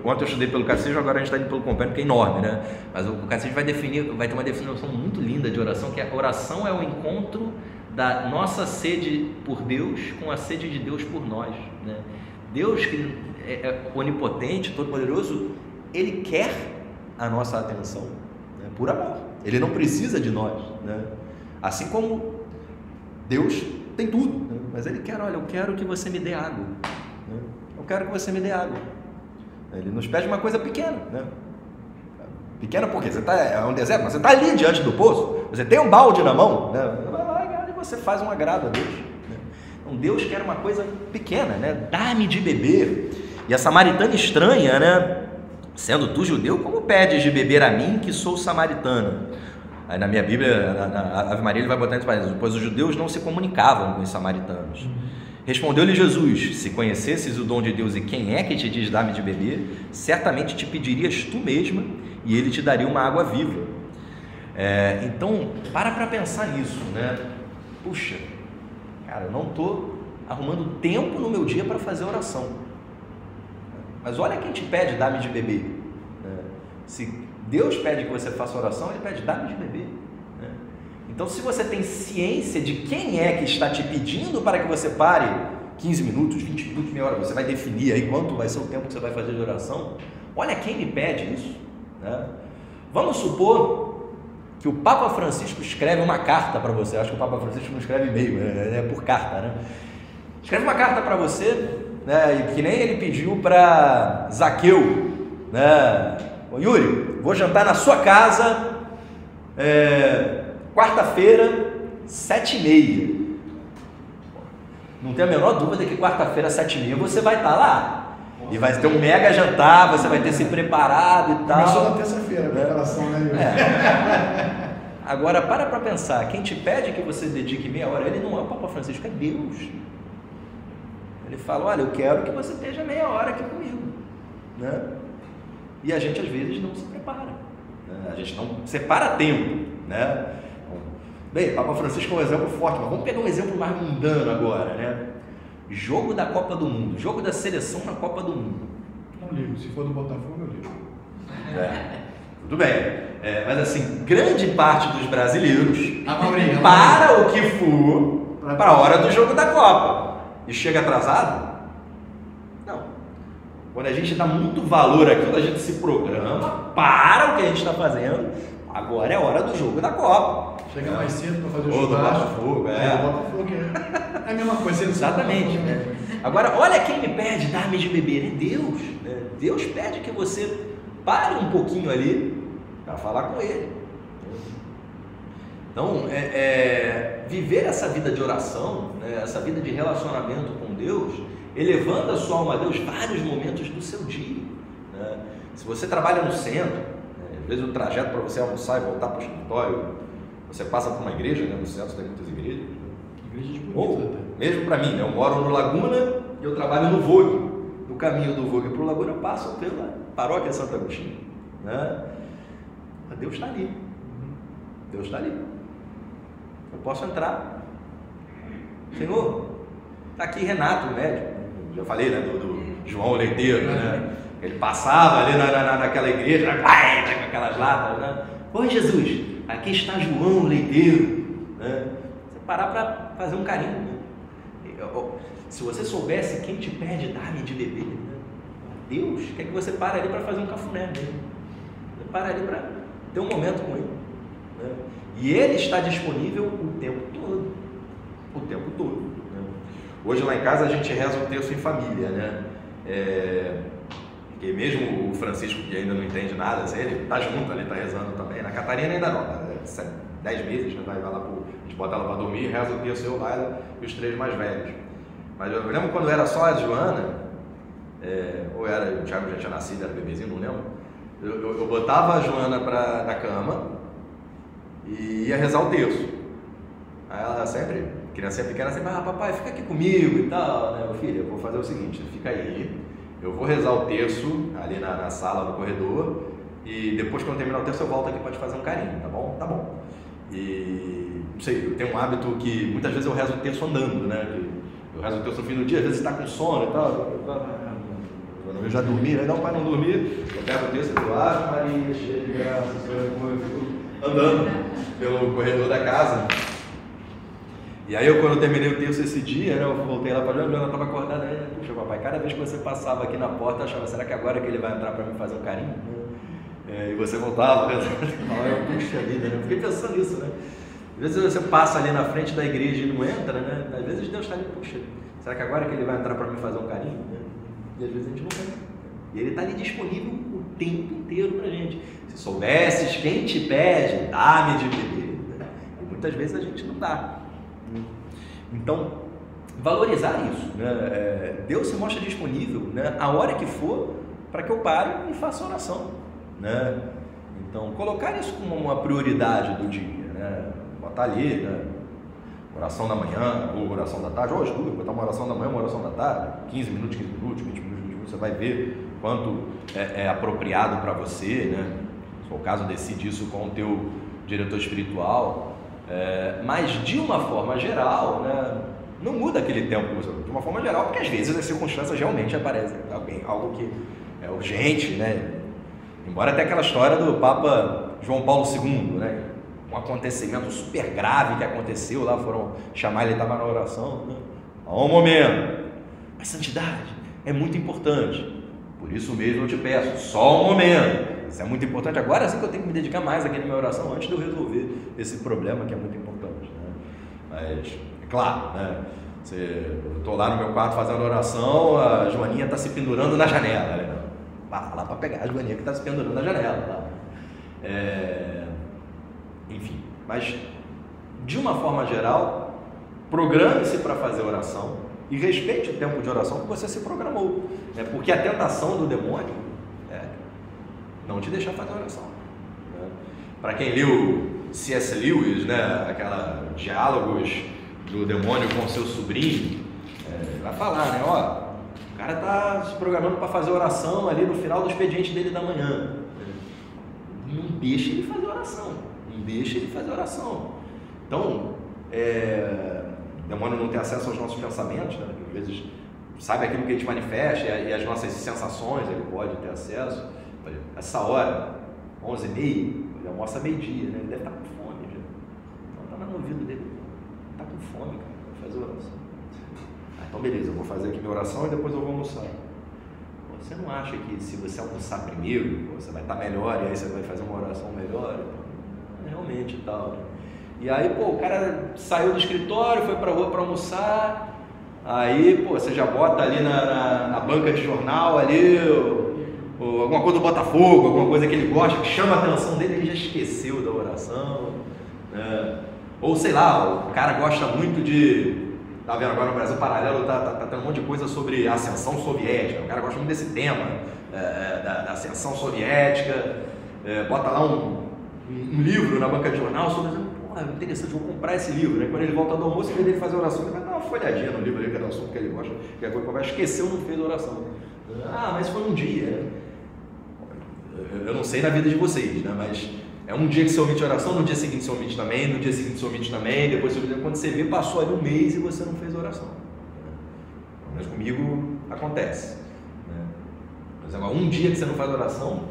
ontem eu estudei pelo catecismo, agora a gente está indo pelo compêndio, que é enorme, né? Mas o catecismo vai ter uma definição muito linda de oração, que a oração é o encontro da nossa sede por Deus com a sede de Deus por nós, né? Deus, que é onipotente, todo-poderoso, Ele quer a nossa atenção, né? Por amor. Ele não precisa de nós, né? Assim como Deus tem tudo, né? Mas Ele quer: olha, eu quero que você me dê água, né? Eu quero que você me dê água. Ele nos pede uma coisa pequena, né? Pequena porque é um deserto, mas você está ali diante do poço, você tem um balde na mão, né? Vai lá e você faz um agrado a Deus, né? Então Deus quer uma coisa pequena, né? Dá-me de beber. E a samaritana estranha, né? Sendo tu judeu, como pedes de beber a mim, que sou samaritana? Aí na minha Bíblia, na Ave Maria, ele vai botar entre parênteses: pois os judeus não se comunicavam com os samaritanos. Respondeu-lhe Jesus: se conhecesses o dom de Deus e quem é que te diz dá-me de beber, certamente te pedirias tu mesma e ele te daria uma água viva. Então, para pensar nisso, né? Puxa, cara, eu não estou arrumando tempo no meu dia para fazer oração. Mas olha quem te pede: dá-me de beber. Se Deus pede que você faça oração, Ele pede: dá-me de beber. Então, se você tem ciência de quem é que está te pedindo para que você pare 15 minutos, 20 minutos, meia hora, você vai definir aí quanto vai ser o tempo que você vai fazer de oração. Olha quem me pede isso, né? Vamos supor que o Papa Francisco escreve uma carta para você. Acho que o Papa Francisco não escreve e-mail, é por carta, né? Escreve uma carta para você, né? E que nem ele pediu para Zaqueu, né? Ô Yuri, vou jantar na sua casa quarta-feira, 7h30. Não tem a menor dúvida que quarta-feira, 7h30, você vai estar lá. E vai ter um mega jantar, você vai ter se preparado e tal. Começou na terça-feira a preparação, né, Yuri? Agora, para pensar, quem te pede que você dedique meia hora, ele não é o Papa Francisco, é Deus. Ele fala: olha, eu quero que você esteja meia hora aqui comigo, né? E a gente às vezes não se prepara, né? A gente não separa tempo, né? Bem, Papa Francisco é um exemplo forte, mas vamos pegar um exemplo mais mundano agora, né? Jogo da Copa do Mundo, jogo da seleção na Copa do Mundo. Não ligo, se for do Botafogo eu ligo. Tudo bem, mas assim, grande parte dos brasileiros para o que for para a hora do jogo da Copa e chega atrasado? Não. Quando a gente dá muito valor àquilo, a gente se programa, para o que a gente está fazendo. Agora é a hora do jogo da Copa. Chega mais cedo para fazer o churrasco. Do Botafogo, é a mesma coisa. Exatamente, né? Agora, olha quem me pede dá-me de beber, é Deus, né? Deus pede que você pare um pouquinho ali para falar com Ele. Então, viver essa vida de oração, né, essa vida de relacionamento com Deus, elevando a sua alma a Deus vários momentos do seu dia, né? Se você trabalha no centro, né, às vezes o trajeto para você almoçar e voltar para o escritório, você passa por uma igreja, né, no centro tem muitas igrejas, ou mesmo para mim, né, eu moro no Laguna e eu trabalho no Vogue. No caminho do Vogue para o Laguna eu passo pela paróquia Santo Agostinho, né? Deus está ali, Deus está ali. Eu posso entrar. Senhor, está aqui Renato, o médico. Já falei, né, do João o Leiteiro, né? Ele passava ali naquela igreja, com aquelas latas, né? Oi, Jesus, aqui está João o Leiteiro, né? Você parar para fazer um carinho, né? Se você soubesse quem te pede, dá-me de beber, né? Deus quer que você pare ali para fazer um cafuné mesmo. Você para ali para ter um momento com Ele, né? E Ele está disponível o tempo todo. O tempo todo, né? Hoje lá em casa a gente reza o terço em família, né? Porque mesmo o Francisco, que ainda não entende nada, ele está junto ali, está rezando também. Na Catarina ainda não, 10 meses, né? Vai lá a gente bota ela para dormir, reza o terço, eu, Laila e os 3 mais velhos. Mas eu lembro quando era só a Joana, ou era o Thiago já tinha nascido, era bebezinho, não lembro. Eu botava a Joana na cama e ia rezar o terço. Aí ela sempre, criança pequena, sempre, papai, fica aqui comigo e tal, né? Meu filho, eu vou fazer o seguinte, fica aí, eu vou rezar o terço ali na sala, no corredor, e depois quando terminar o terço eu volto aqui para te fazer um carinho, tá bom? Tá bom. E, não sei, eu tenho um hábito que muitas vezes eu rezo o terço andando, né? Eu rezo o terço no fim do dia, às vezes está com sono e tal, eu já dormi, né? Não, para não dormir, eu pego o terço e digo, Maria, cheia de graça, eu fico andando pelo corredor da casa. E aí quando eu terminei o terço esse dia, né, eu voltei lá para a Joana, ela estava acordada aí, puxa papai, cada vez que você passava aqui na porta, eu achava, será que agora que ele vai entrar para me fazer um carinho? E você voltava, puxa vida, né? Eu fiquei pensando nisso, né? Às vezes você passa ali na frente da igreja e não entra, né? Às vezes Deus está ali, puxa, será que agora que ele vai entrar para me fazer um carinho? Né? E às vezes a gente não vem. E ele está ali disponível o tempo inteiro para a gente. Se soubesses quem te pede, dá-me de beber. Né? E muitas vezes a gente não dá. Então, valorizar isso, né? Deus se mostra disponível, né, a hora que for para que eu pare e faça oração, né? Então, colocar isso como uma prioridade do dia, né? Botar ali, né, oração da manhã ou oração da tarde, ou as duas, botar uma oração da manhã, uma oração da tarde, 15 minutos, 20 minutos, você vai ver quanto é apropriado para você, né? Se for o caso, decide isso com o teu diretor espiritual. Mas de uma forma geral, né, não muda aquele tempo de uma forma geral, porque às vezes as circunstâncias realmente aparecem, algo que é urgente, né? Embora até aquela história do Papa João Paulo II, né, um acontecimento super grave que aconteceu lá, foram chamar, ele estava na oração, né? Há um momento, a santidade é muito importante, por isso mesmo eu te peço, só um momento. Isso é muito importante. Agora sim que eu tenho que me dedicar mais àquela minha oração antes de eu resolver esse problema que é muito importante, né? Mas, é claro, né? Eu estou lá no meu quarto fazendo oração, a Joaninha está se pendurando na janela, né? Vai lá para pegar a Joaninha que está se pendurando na janela. Tá? Enfim, mas de uma forma geral, programe-se para fazer oração e respeite o tempo de oração que você se programou, né? Porque a tentação do demônio não te deixar fazer oração, né? Para quem leu C.S. Lewis, né, aquela diálogos do demônio com seu sobrinho, vai falar, né, o cara está se programando para fazer oração ali no final do expediente dele da manhã, não deixa ele fazer oração, então, o demônio não tem acesso aos nossos pensamentos, né, porque às vezes sabe aquilo que a gente manifesta e as nossas sensações, ele pode ter acesso. Essa hora, 11h30, ele almoça meio-dia, né? Ele deve estar com fome já. Então está no ouvido dele. Está com fome, cara, vai fazer oração. Então beleza, eu vou fazer aqui minha oração e depois eu vou almoçar. Você não acha que se você almoçar primeiro, você vai estar melhor e aí você vai fazer uma oração melhor? Realmente e tal, né? E aí, o cara saiu do escritório, foi para a rua para almoçar, aí, você já bota ali na banca de jornal ali, alguma coisa do Botafogo, alguma coisa que ele gosta, que chama a atenção dele, ele já esqueceu da oração, né? Ou sei lá, o cara gosta muito de... Tá vendo agora no Brasil Paralelo, tá tendo um monte de coisa sobre a ascensão soviética. O cara gosta muito desse tema, da ascensão soviética. Bota lá um livro na banca de jornal sobre... Pô, é interessante, vou comprar esse livro. Aí quando ele volta do almoço, em vez dele fazer oração, ele vai dar uma folhadinha no livro ali, que é do assunto que ele gosta, que é coisa que vai esqueceu, não fez oração. Mas foi um dia. Eu não sei na vida de vocês, né? Mas é um dia que você omite oração, no dia seguinte você omite também, no dia seguinte você omite também, depois você omite, quando você vê, passou ali um mês e você não fez oração. Mas comigo acontece. Né? Mas agora, um dia que você não faz oração,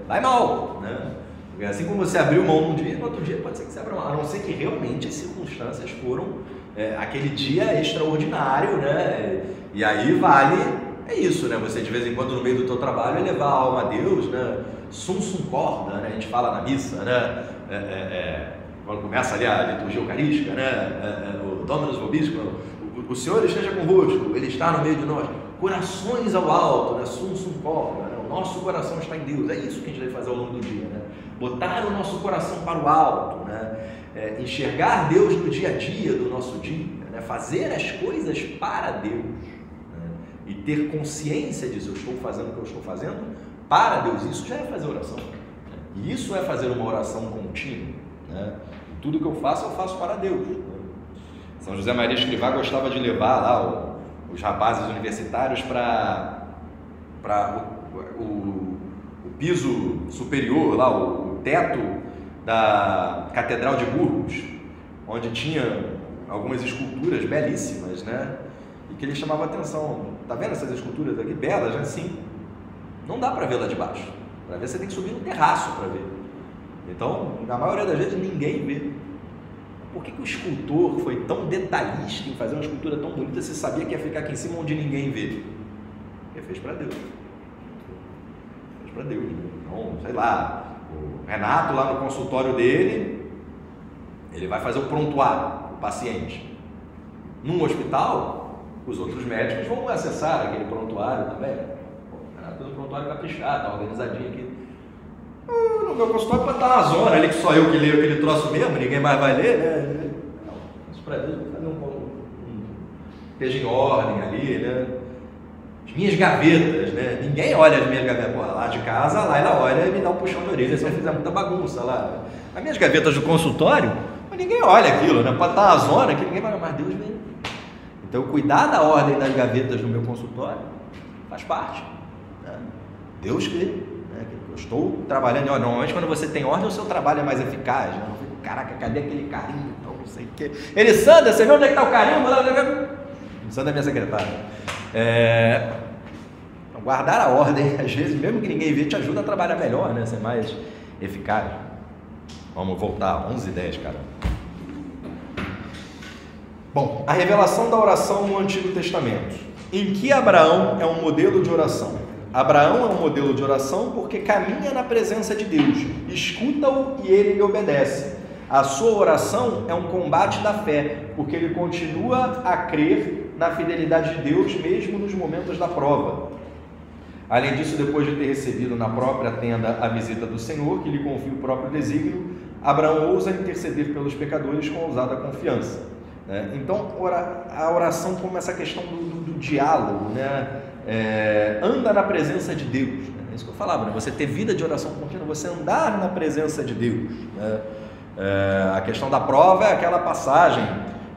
vai mal, né? Porque assim como você abriu mão num dia, no outro dia pode ser que você abra mão, a não ser que realmente as circunstâncias foram aquele dia extraordinário, né? E aí vale... É isso, né? Você de vez em quando no meio do teu trabalho levar a alma a Deus, né? Sum corda, né? A gente fala na missa, né? Quando começa ali a liturgia eucarística, né? O Dominus Vobiscum, o Senhor esteja convosco, Ele está no meio de nós. Corações ao alto, né? Sum corda, né? O nosso coração está em Deus. É isso que a gente deve fazer ao longo do dia, né? Botar o nosso coração para o alto, né? Enxergar Deus no dia a dia do nosso dia, né? Fazer as coisas para Deus. E ter consciência disso, eu estou fazendo o que eu estou fazendo para Deus, isso já é fazer oração. E isso é fazer uma oração contínua. Né? Tudo que eu faço para Deus. Né? São José Maria Escrivá gostava de levar lá os rapazes universitários para o piso superior, lá, o teto da Catedral de Burgos, onde tinha algumas esculturas belíssimas, né? E que ele chamava a atenção. Tá vendo essas esculturas aqui? Belas, né? Sim. Não dá para ver lá de baixo. Para ver, você tem que subir no terraço para ver. Então, na maioria das vezes, ninguém vê. Por que o escultor foi tão detalhista em fazer uma escultura tão bonita se sabia que ia ficar aqui em cima onde ninguém vê? Porque fez para Deus. Fez para Deus. Então, sei lá, o Renato lá no consultório dele, ele vai fazer o prontuário, o paciente. Num hospital, os outros médicos vão acessar aquele prontuário também. O Renato fez um prontuário caprichado, tá organizadinho aqui. No meu consultório pode estar na zona ali, que só eu que leio aquele troço mesmo, ninguém mais vai ler, né? Não, isso para Deus, vou fazer esteja em ordem ali, né? As minhas gavetas, né? Ninguém olha as minhas gavetas. Porra, lá de casa, lá ela olha e me dá um puxão de orelha se eu fizer muita bagunça lá. As minhas gavetas do consultório, ninguém olha aquilo, né? Pode estar na zona que ninguém vai, mas Deus vê. Então, cuidar da ordem das gavetas no meu consultório faz parte. Né? Deus vê. Né? Eu estou trabalhando. Normalmente, quando você tem ordem, o seu trabalho é mais eficaz. Né? Caraca, cadê aquele carimbo? Então, não sei o quê. Elisandra, você vê onde é que está o carimbo? Elisandra é minha secretária. Então, guardar a ordem, às vezes, mesmo que ninguém vê, te ajuda a trabalhar melhor, né? Ser mais eficaz. Vamos voltar, 11h10, cara. Bom, a revelação da oração no Antigo Testamento. Em que Abraão é um modelo de oração? Abraão é um modelo de oração porque caminha na presença de Deus, escuta-o e ele lhe obedece. A sua oração é um combate da fé, porque ele continua a crer na fidelidade de Deus mesmo nos momentos da prova. Além disso, depois de ter recebido na própria tenda a visita do Senhor, que lhe confia o próprio desígnio, Abraão ousa interceder pelos pecadores com ousada confiança. Então, a oração como essa questão do diálogo, né? Anda na presença de Deus, né? É isso que eu falava, né? Você ter vida de oração contínua, você andar na presença de Deus, né? A questão da prova é aquela passagem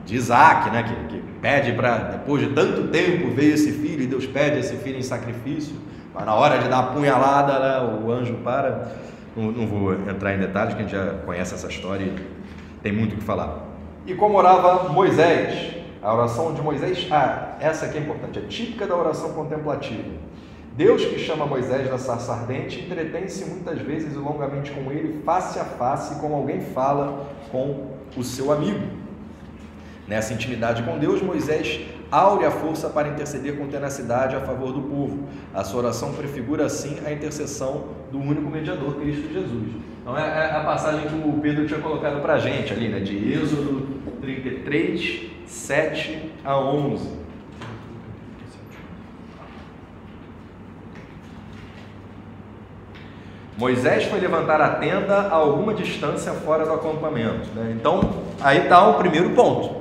de Isaac, né? Que pede para, depois de tanto tempo, veio esse filho, e Deus pede esse filho em sacrifício, mas na hora de dar a punhalada, né, o anjo para. Não vou entrar em detalhes, que a gente já conhece essa história e tem muito o que falar. E como orava Moisés, a oração de Moisés, essa aqui é importante, é típica da oração contemplativa. Deus, que chama Moisés da sarça ardente, entretém-se muitas vezes e longamente com ele, face a face, como alguém fala com o seu amigo. Nessa intimidade com Deus, Moisés aure a força para interceder com tenacidade a favor do povo. A sua oração prefigura assim a intercessão do único mediador, Cristo Jesus. Então é a passagem que o Pedro tinha colocado para a gente ali, né? De Êxodo 33, 7 a 11. Moisés foi levantar a tenda a alguma distância fora do acampamento, né? Então, aí está o primeiro ponto.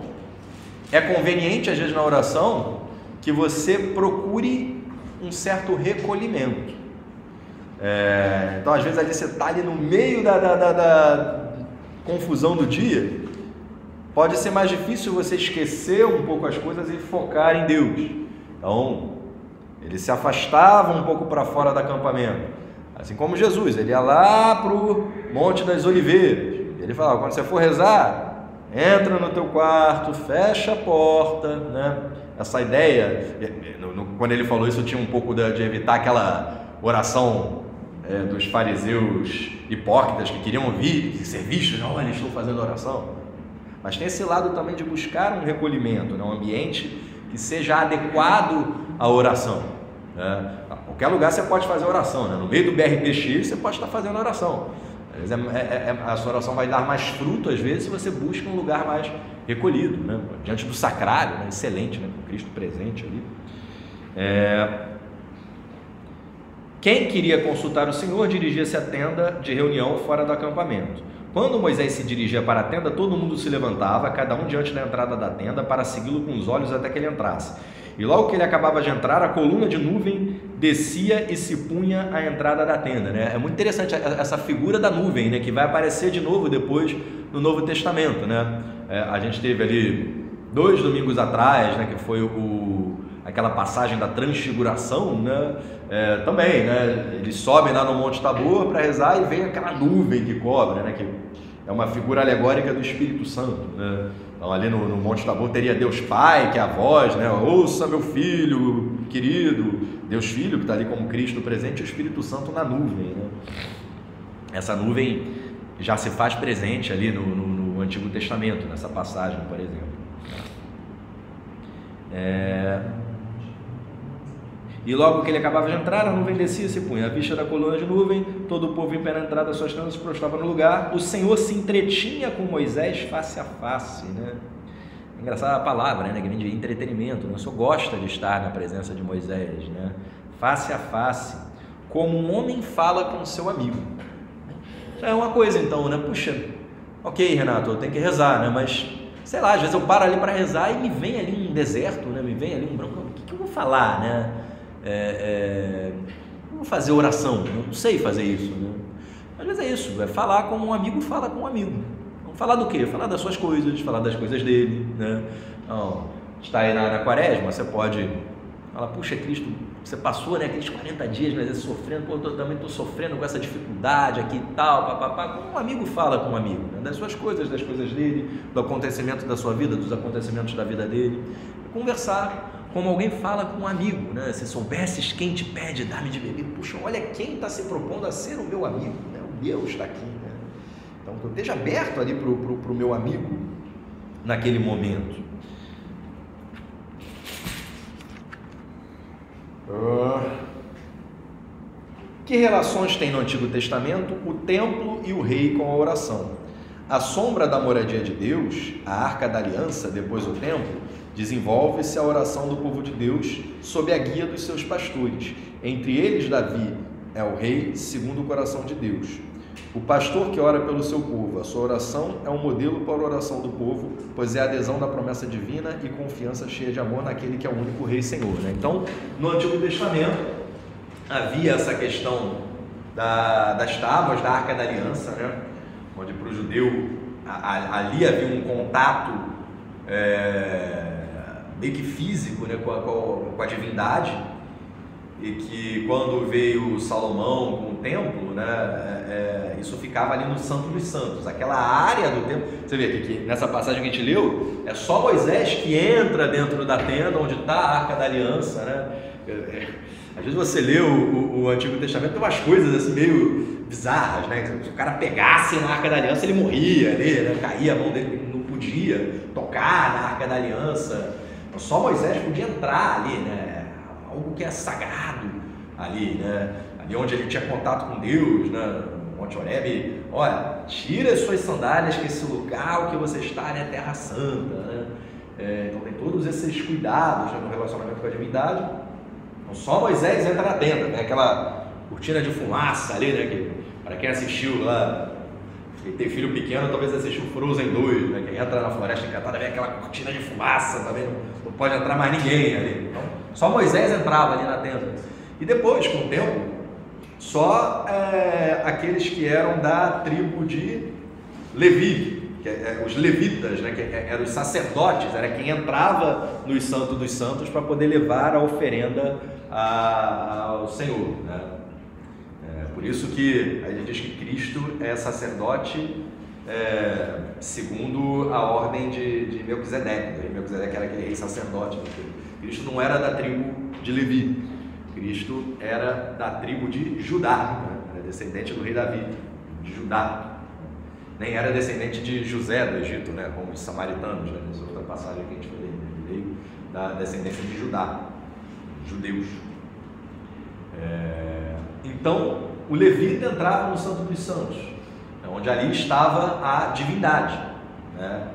É conveniente, às vezes, na oração, que você procure um certo recolhimento. Então, às vezes, ali você está ali no meio da confusão do dia, pode ser mais difícil você esquecer um pouco as coisas e focar em Deus. Então, ele se afastava um pouco para fora do acampamento. Assim como Jesus, ele ia lá para o Monte das Oliveiras. Ele falava, quando você for rezar, entra no teu quarto, fecha a porta, né? Essa ideia, quando ele falou isso, tinha um pouco de evitar aquela oração dos fariseus hipócritas que queriam ouvir, ser vistos, olha, eles estão fazendo oração. Mas tem esse lado também de buscar um recolhimento, né? Um ambiente que seja adequado à oração, né? Qualquer lugar você pode fazer oração, né? No meio do BRPX você pode estar fazendo oração. Às vezes a sua oração vai dar mais fruto, às vezes, se você busca um lugar mais recolhido, né? Diante do sacrário, né? Excelente, né? Com Cristo presente ali. Quem queria consultar o Senhor dirigia-se à tenda de reunião fora do acampamento. Quando Moisés se dirigia para a tenda, todo mundo se levantava, cada um diante da entrada da tenda, para segui-lo com os olhos até que ele entrasse. E logo que ele acabava de entrar, a coluna de nuvem descia e se punha à entrada da tenda, né? É muito interessante essa figura da nuvem, né? Que vai aparecer de novo depois no Novo Testamento, né? A gente teve ali 2 domingos atrás, né? Que foi aquela passagem da transfiguração, né? Também, né? Eles sobem lá no Monte Tabor para rezar e vem aquela nuvem que cobre, né? Que é uma figura alegórica do Espírito Santo, né? Então, ali no Monte Tabor teria Deus Pai, que é a voz, né? Ouça meu filho querido, Deus Filho, que está ali como Cristo presente, e o Espírito Santo na nuvem, né? Essa nuvem já se faz presente ali no Antigo Testamento, nessa passagem, por exemplo. E logo que ele acabava de entrar, a nuvem descia e se punha à vista da coluna de nuvem, todo o povo em pé na entrada das suas tendas se prostrava no lugar. O Senhor se entretinha com Moisés face a face, né? Engraçada a palavra, né? Que vem de entretenimento, né? O Senhor gosta de estar na presença de Moisés, né? Face a face, como um homem fala com seu amigo. Já é uma coisa então, né? Puxa, ok, Renato, eu tenho que rezar, né? Mas, sei lá, às vezes eu paro ali para rezar e me vem ali um deserto, né? Me vem ali um branco, o que eu vou falar, né? Vou fazer oração, eu não sei fazer isso, né? Às vezes é isso, é falar como um amigo fala com um amigo. Vamos falar do quê? Falar das suas coisas, falar das coisas dele, né? Então, está aí na quaresma, você pode falar, puxa Cristo, você passou, né, aqueles 40 dias, mas sofrendo, pô, eu também estou sofrendo com essa dificuldade aqui e tal, papapá. Como um amigo fala com um amigo, né? Das suas coisas, das coisas dele, do acontecimento da sua vida, dos acontecimentos da vida dele. Conversar como alguém fala com um amigo, né? Se soubesses quem te pede, dá-me de beber. Puxa, olha quem está se propondo a ser o meu amigo, né? O Deus está aqui, né? Então, que eu esteja aberto ali para o meu amigo naquele momento. Que relações tem no Antigo Testamento o templo e o rei com a oração? A sombra da moradia de Deus, a Arca da Aliança, depois o templo, desenvolve-se a oração do povo de Deus sob a guia dos seus pastores. Entre eles, Davi é o rei segundo o coração de Deus. O pastor que ora pelo seu povo, a sua oração é um modelo para a oração do povo, pois é a adesão da promessa divina e confiança cheia de amor naquele que é o único rei e Senhor, né? Então, no Antigo Testamento, havia essa questão das tábuas, da Arca da Aliança, né? Onde para o judeu ali havia um contato meio que físico, né, com a divindade, e que quando veio Salomão com o templo, né, isso ficava ali no Santo dos Santos, aquela área do templo. Você vê que nessa passagem que a gente leu, é só Moisés que entra dentro da tenda onde está a Arca da Aliança, né? Às vezes você lê o Antigo Testamento, tem umas coisas assim meio bizarras, né? Se o cara pegasse na Arca da Aliança, ele morria ali, né? Caía a mão dele, não podia tocar na Arca da Aliança. Só Moisés podia entrar ali, né? Algo que é sagrado ali, né? Ali onde ele tinha contato com Deus, né? Monte Horebe. Olha, tira as suas sandálias, que esse lugar que você está é terra santa, né? Então tem todos esses cuidados, né, no relacionamento com a divindade. Então, só Moisés entra na tenda, né? Aquela cortina de fumaça ali, né? Que Para quem assistiu lá, quem tem filho pequeno, talvez assista o Frozen 2, né? Quem entra na Floresta Encantada vê aquela cortina de fumaça, também não pode entrar mais ninguém ali. Então, só Moisés entrava ali na tenda. E depois, com o tempo, só aqueles que eram da tribo de Levi, os levitas, né? Que eram os sacerdotes, era quem entrava no Santo dos Santos para poder levar a oferenda ao Senhor, né? Por isso que a gente diz que Cristo é sacerdote segundo a ordem de Melquisedeque. Melquisedeque era aquele rei sacerdote. Cristo não era da tribo de Levi, Cristo era da tribo de Judá, né? Era descendente do rei Davi, de Judá. Nem era descendente de José do Egito, né? Como os samaritanos, né? Nessa outra passagem que a gente falou, ele veio da descendência de Judá, judeus. Então, o levita entrava no Santo dos Santos, onde ali estava a divindade, né?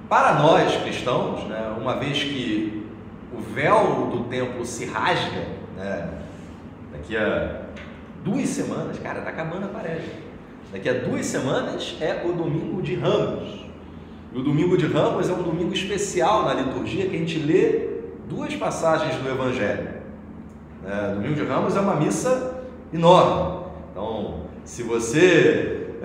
Para nós cristãos, né, uma vez que o véu do templo se rasga, né, daqui a 2 semanas, cara, está acabando a parede. Daqui a 2 semanas é o domingo de Ramos. E o domingo de Ramos é um domingo especial na liturgia que a gente lê 2 passagens do Evangelho. Domingo de Ramos é uma missa enorme. Então, se você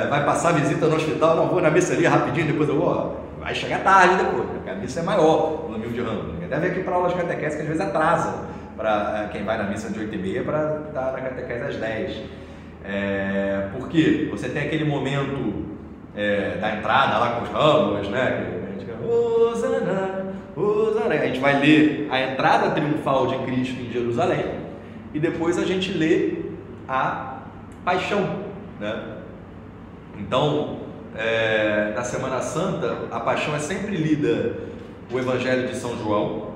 vai passar visita no hospital, não vou na missa ali rapidinho, depois eu vou, vai chegar tarde depois, porque a missa é maior no domingo de Ramos. Deve ir aqui para aulas catequésicas que às vezes atrasa para quem vai na missa de 8h30 para estar na catequese às 10. Por quê? Você tem aquele momento da entrada lá com os ramos, né? A gente fica, Hosana, Hosana. A gente vai ler a entrada triunfal de Cristo em Jerusalém e depois a gente lê a paixão, né? Então, na Semana Santa, a paixão é sempre lida o Evangelho de São João,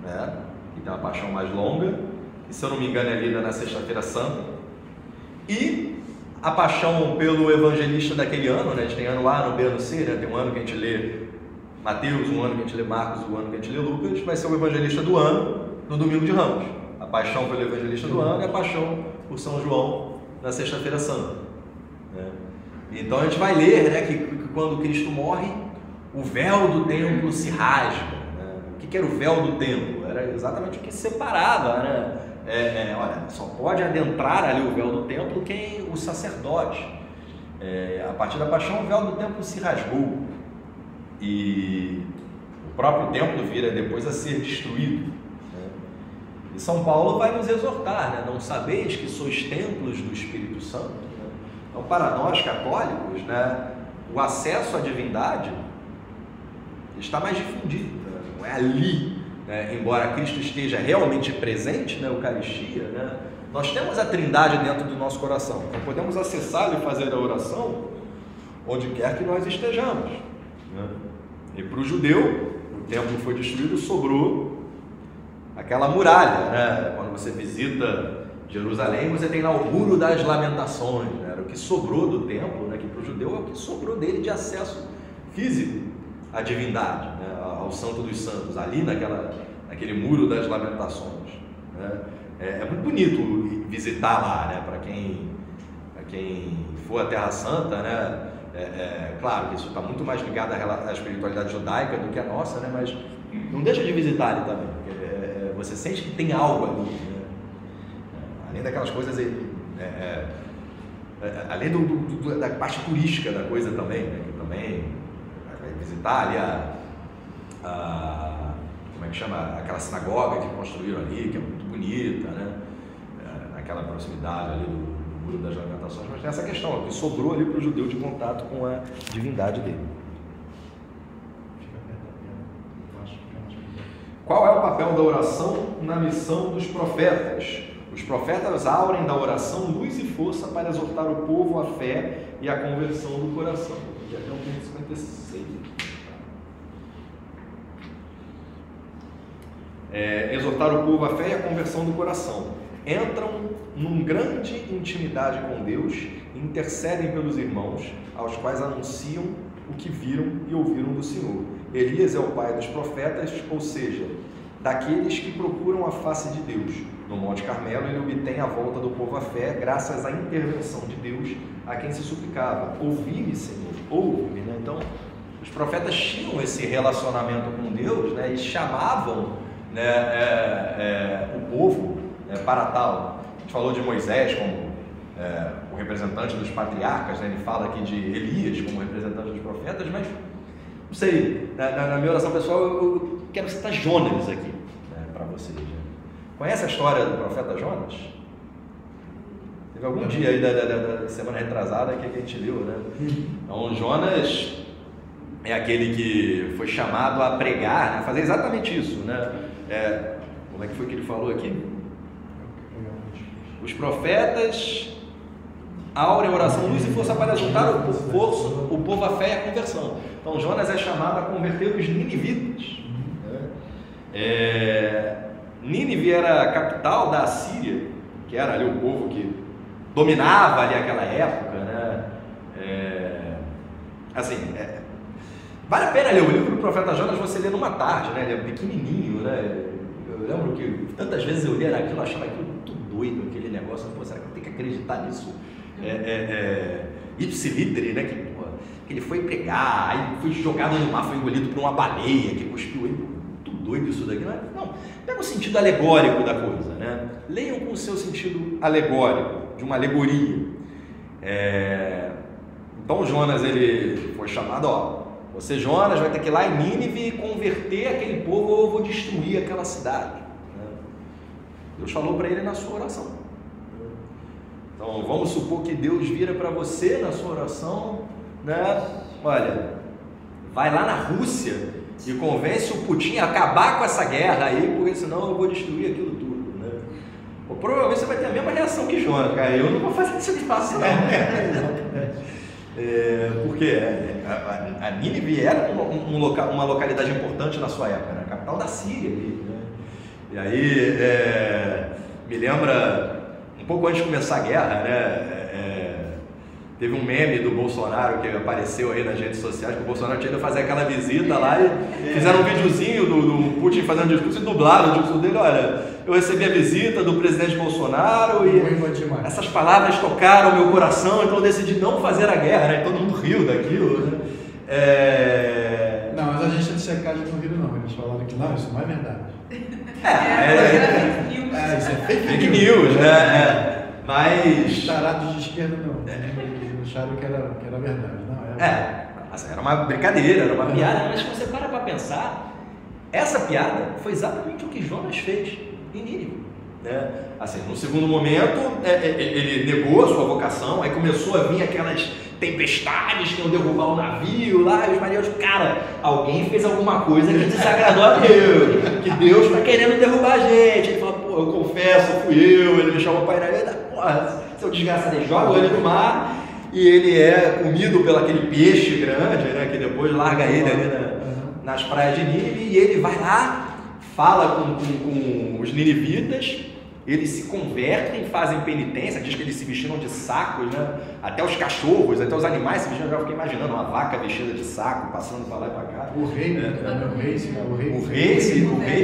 né? Que tem uma paixão mais longa, e se eu não me engano é lida na Sexta-feira Santa, e a paixão pelo evangelista daquele ano, né? A gente tem ano A, ano B, ano C, né? Tem um ano que a gente lê Mateus, um ano que a gente lê Marcos, um ano que a gente lê Lucas, vai ser o evangelista do ano no domingo de Ramos. A paixão pelo evangelista do ano e a paixão por São João na Sexta-feira Santa, né? Então a gente vai ler, né, que quando Cristo morre, o véu do templo se rasga, né? O que era o véu do templo? Era exatamente o que separava, né? Olha, só pode adentrar ali o véu do templo o sacerdote. A partir da paixão, o véu do templo se rasgou e o próprio templo vira depois a ser destruído, né? E São Paulo vai nos exortar, né? Não sabeis que sois templos do Espírito Santo, né? Então, para nós católicos, né, o acesso à divindade está mais difundido, né? Não é ali. Embora Cristo esteja realmente presente na Eucaristia, né, nós temos a Trindade dentro do nosso coração. Então podemos acessá-lo e fazer a oração onde quer que nós estejamos, né? E para o judeu, o templo foi destruído, sobrou aquela muralha, né? Quando você visita Jerusalém, você tem lá o Muro das Lamentações, né? Era o que sobrou do templo, né? Que para o judeu é o que sobrou dele de acesso físico à divindade, né? Ao Santo dos Santos, ali naquele Muro das Lamentações, né? É muito bonito visitar lá, né? Para quem for à Terra Santa, né? Claro que isso está muito mais ligado à espiritualidade judaica do que a nossa, né? Mas não deixa de visitar ali também, porque você sente que tem algo ali, né? Além daquelas coisas, além da parte turística da coisa também, né? Que também vai visitar ali como é que chama? Aquela sinagoga que construíram ali, que é muito bonita, né? Naquela proximidade ali do Muro das Lamentações, mas tem essa questão, que sobrou ali para o judeu de contato com a divindade dele. Qual é o papel da oração na missão dos profetas? Os profetas aurem da oração luz e força para exortar o povo à fé e à conversão do coração. Aqui até o 56. Exortar o povo à fé e à conversão do coração. Entram num grande intimidade com Deus e intercedem pelos irmãos, aos quais anunciam o que viram e ouviram do Senhor. Elias é o pai dos profetas, ou seja, daqueles que procuram a face de Deus. No Monte Carmelo ele obtém a volta do povo à fé graças à intervenção de Deus a quem se suplicava: ouvi-me, Senhor, ouve-me, né? Então os profetas tinham esse relacionamento com Deus, né? E chamavam, né, o povo, né, para tal. A gente falou de Moisés como o representante dos patriarcas, né? Ele fala aqui de Elias como representante dos profetas, mas não sei, na minha oração pessoal eu quero citar Jonas aqui, né, para vocês. Né? Conhece a história do profeta Jonas? Teve algum dia aí da semana retrasada que a gente leu, né? Então Jonas é aquele que foi chamado a pregar, né, a fazer exatamente isso, né? Como é que foi que ele falou aqui? Os profetas aurem oração, luz e força para exaltar o povo à fé e à conversão. Então Jonas é chamado a converter os ninivitas. Nínive era a capital da Assíria, que era ali o povo que dominava ali aquela época, né? Vale a pena ler o livro do profeta Jonas, você lê numa tarde, né? Ele é pequenininho, né? Eu lembro que tantas vezes eu lia aquilo, achava aquilo muito doido, aquele negócio. Pô, será que eu tenho que acreditar nisso? Ipsiliteri, né? Que ele foi pregar, aí foi jogado no mar, foi engolido por uma baleia que cuspiu ele. Muito doido isso daqui, não. Pega o sentido alegórico da coisa, né? Leiam com o seu sentido alegórico, de uma alegoria. Então Jonas, ele foi chamado, você, Jonas, vai ter que ir lá em Nínive e converter aquele povo ou eu vou destruir aquela cidade. Deus falou para ele na sua oração. Então vamos supor que Deus vira para você na sua oração, né? Olha, vai lá na Rússia e convence o Putin a acabar com essa guerra aí, porque senão eu vou destruir aquilo tudo, né? Ou provavelmente você vai ter a mesma reação que Jonas, cara. Eu não vou fazer isso de fácil, não. Porque a Nínive era uma localidade importante na sua época, né? A capital da Síria ali, né? E aí me lembra um pouco antes de começar a guerra, né? Teve um meme do Bolsonaro que apareceu aí nas redes sociais, que o Bolsonaro tinha ido fazer aquela visita lá e fizeram um videozinho do Putin fazendo discurso e dublaram o discurso dele. Olha, eu recebi a visita do presidente Bolsonaro e essas palavras tocaram meu coração, então eu decidi não fazer a guerra, né? E todo mundo riu daquilo, né? Não, mas a gente é de secagem não riu não, eles falaram que não, isso não é verdade. Isso é fake news, né? Mas... Tarados de esquerda não. Acharam que era verdade. Não, era uma brincadeira, era uma piada, mas se você para pensar, essa piada foi exatamente o que Jonas fez em Nínive, né? Assim, no segundo momento, ele negou a sua vocação, aí começou a vir aquelas tempestades que iam derrubar o navio lá, e os marinheiros, cara, alguém fez alguma coisa que desagradou a Deus, que Deus está querendo derrubar a gente. Ele fala, pô, eu confesso, fui eu, ele me chamou para ir na porra, seu desgraçado, ele joga ele no mar, e ele é comido pelo aquele peixe grande, né, que depois larga ele ali nas praias de Nínive, e ele vai lá, fala com os ninivitas, eles se convertem, fazem penitência, diz que eles se vestiram de sacos, né? Até os cachorros, até os animais se vestiram. Eu já fiquei imaginando uma vaca vestida de saco, passando para lá e para cá. O rei